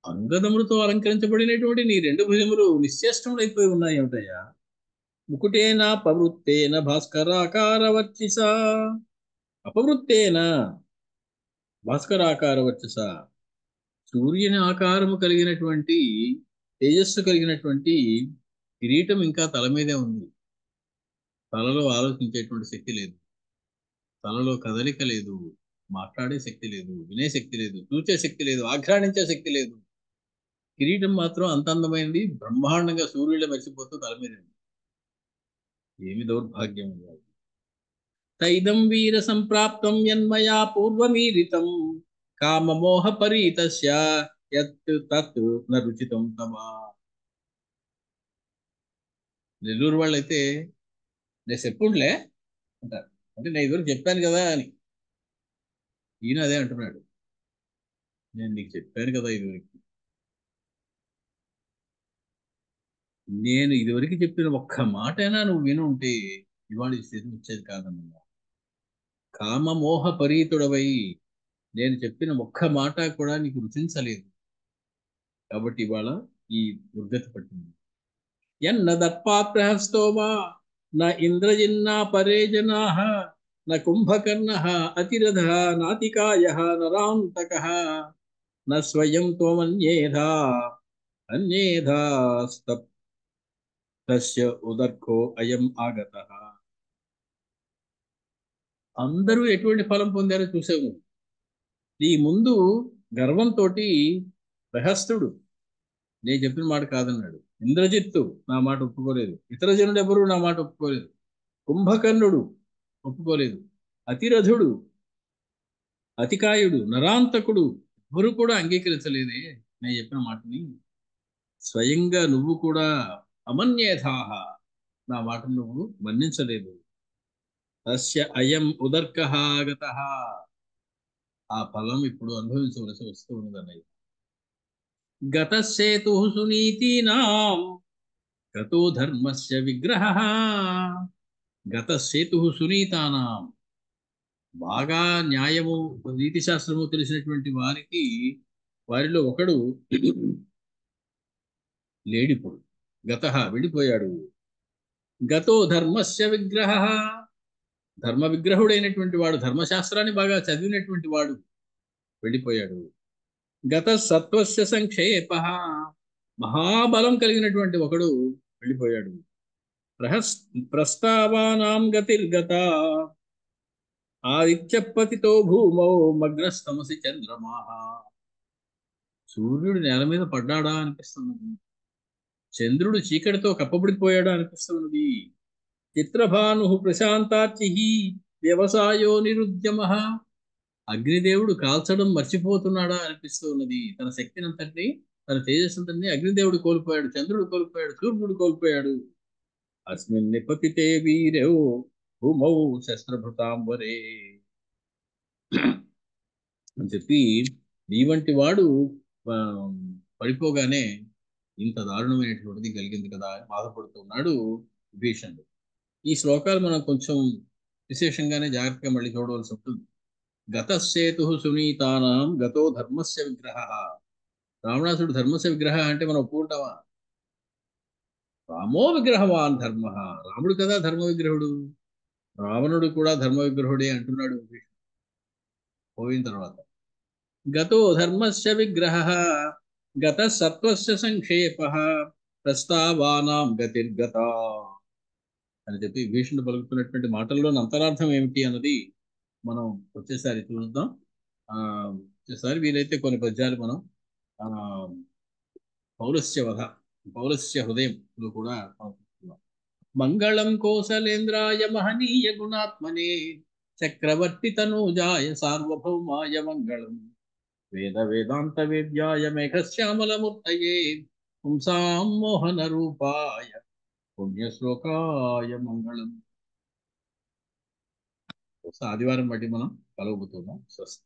అంగదములతో అలంకరించబడినటువంటి నీ 2 భుజములు నిశ్చేష్టములైపోయి ఉన్నాయి ఏమిటయ్యా. ముకుటేన పవృత్తేన భాస్కరాకార వర్చిస, అపవృత్తేన భాస్కరాకార వర్చస, సూర్యుని ఆకారము కలిగినటువంటి, తేజస్సు కలిగినటువంటి కిరీటం ఇంకా తల మీదే ఉంది. తలలో ఆలోచించేటువంటి శక్తి లేదు, తలలో కదలిక లేదు, మాట్లాడే శక్తి లేదు, వినే శక్తి లేదు, చూచే శక్తి లేదు, ఆఘ్రాణించే శక్తి లేదు. కిరీటం మాత్రం అంత అందమైంది, బ్రహ్మాండంగా సూర్యుడు మెరిసిపోతూ తల మీద ఉంది. ఏమి దౌర్భాగ్యం! తైదం వీర సంప్రాప్తం యన్మయా పూర్వమీరితం కామమోహ పరీతస్య యత్ తత్ న రుచితం తమా. నెల్లూరు వాళ్ళు అయితే నేను చెప్పుండ్లే అంటారు, అంటే నేను ఇదివరకు చెప్పాను కదా అని. ఈయన అదే అంటున్నాడు, నేను నీకు చెప్పాను కదా ఇదివరకు, నేను ఇదివరకు చెప్పిన ఒక్క మాటైనా నువ్వు విని ఉంటే ఇవాళ ఈ స్థితి వచ్చేది కాదన్నా. కామమోహ పరీతుడవై నేను చెప్పిన ఒక్క మాట కూడా నీకు రుచించలేదు, కాబట్టి ఇవాళ ఈ దుర్గతి పట్టింది. ఎన్న దర్పాప్రహస్తోమా న ఇంద్రజిన్నా పరే జనాః న కుంభకర్ణః అతిరథ నాతికాయః నరాంతకః న స్వయం త్వమన్యేధా అన్యేధాస్తస్య ఉదర్కో అయం ఆగతః. అందరూ ఎటువంటి ఫలం పొందారో చూసావు. నీ ముందు గర్వంతో ప్రహస్తుడు నేను చెప్పిన మాట కాదన్నాడు, ఇంద్రజిత్తు నా మాట ఒప్పుకోలేదు, ఇతర జనుడు ఎవరు నా మాట ఒప్పుకోలేదు, కుంభకర్ణుడు ఒప్పుకోలేదు, అతిరథుడు, అతికాయుడు, నరాంతకుడు ఎవరు కూడా అంగీకరించలేదే నేను చెప్పిన మాటని. స్వయంగా నువ్వు కూడా అమన్యేధాహ, నా మాటను నువ్వు మన్నించలేదు. తస్య అయం ఉదర్కః ఆగతః, ఆ ఫలం ఇప్పుడు అనుభవించవలసి వస్తూ ఉన్నదన్నయ్య. గతసేతు సునీతీనాం గతో ధర్మస్య విగ్రహః. గతసేతు సునీతానాం, బాగా న్యాయము నీతి శాస్త్రము తెలిసినటువంటి వారికి, వారిలో ఒకడు లేడిప్పుడు. గతః వెళ్ళిపోయాడు. గతో ధర్మస్య విగ్రహ, ధర్మ విగ్రహుడైనటువంటి వాడు, ధర్మశాస్త్రాన్ని బాగా చదివినటువంటి వాడు వెళ్ళిపోయాడు. గత సత్వస్య సంక్షేప, మహాబలం కలిగినటువంటి ఒకడు వెళ్ళిపోయాడు. ప్రస్తావానాం గతిర్గత ఆదిత్యపతితో భూమౌ మగ్నస్తమసి చంద్రమాః. సూర్యుడు నేల మీద పడ్డాడా అనిపిస్తున్నది, చంద్రుడు చీకటితో కప్పబడిపోయాడా అనిపిస్తున్నది. చిత్రభాను ప్రశాంతార్చి వ్యవసాయో నిరుద్యమ, అగ్నిదేవుడు కాల్చడం మర్చిపోతున్నాడా అనిపిస్తూ ఉన్నది. తన శక్తిని అంతటిని, తన తేజస్సుంతని అగ్నిదేవుడు కోల్పోయాడు, చంద్రుడు కోల్పోయాడు, సూర్యుడు కోల్పోయాడు. అస్మిన్ నిపతితే వీరో భూమౌ శస్త్రభృతాంబరే అని చెప్పి, నీ వంటి వాడు ఆ, పడిపోగానే ఇంత దారుణమైనటువంటిది కలిగింది కదా అని బాధపడుతున్నాడు విభీషణుడు. ఈ శ్లోకాలు మనం కొంచెం విశేషంగానే జాగ్రత్తగా మళ్ళీ చూడవలసి ఉంటుంది. గతసేతు సునీతానాం గతో ధర్మస్య విగ్రహ. రావణాసుడు ధర్మస్య విగ్రహ అంటే మనం ఒప్పుకుంటావా? రామో విగ్రహవాన్ ధర్మ, రాముడు కదా ధర్మ విగ్రహుడు, రావణుడు కూడా ధర్మ విగ్రహుడే అంటున్నాడు విభీషణుడు పోయిన తర్వాత. గతో ధర్మస్య విగ్రహ గత సత్వస్య సంక్షేప ప్రస్తావానాం గతిర్గత అని చెప్పి భీష్ముడు పలుకుతున్నటువంటి మాటల్లోని అంతరార్థం ఏమిటి అన్నది మనం వచ్చేసారి చూద్దాం. వచ్చేసారి వీలైతే కొన్ని పద్యాలు మనం ఆ పౌలస్య వధ, పౌలస్య హృదయంలో కూడా మనం చూస్తున్నాం. మంగళం కోసలేంద్రాయ మహనీయ గుణాత్మనే చక్రవర్తి తనూజాయ సార్వభౌమాయ మంగళం వేద వేదాంత వేద్యాయ మేఘశ్యామలమూర్తయే పుంసాం మోహన రూపాయ పుణ్యశ్లోకాయ మంగళం. ఆదివారం బట్టి మనం కలవబోతున్నాం. స్వస్తి.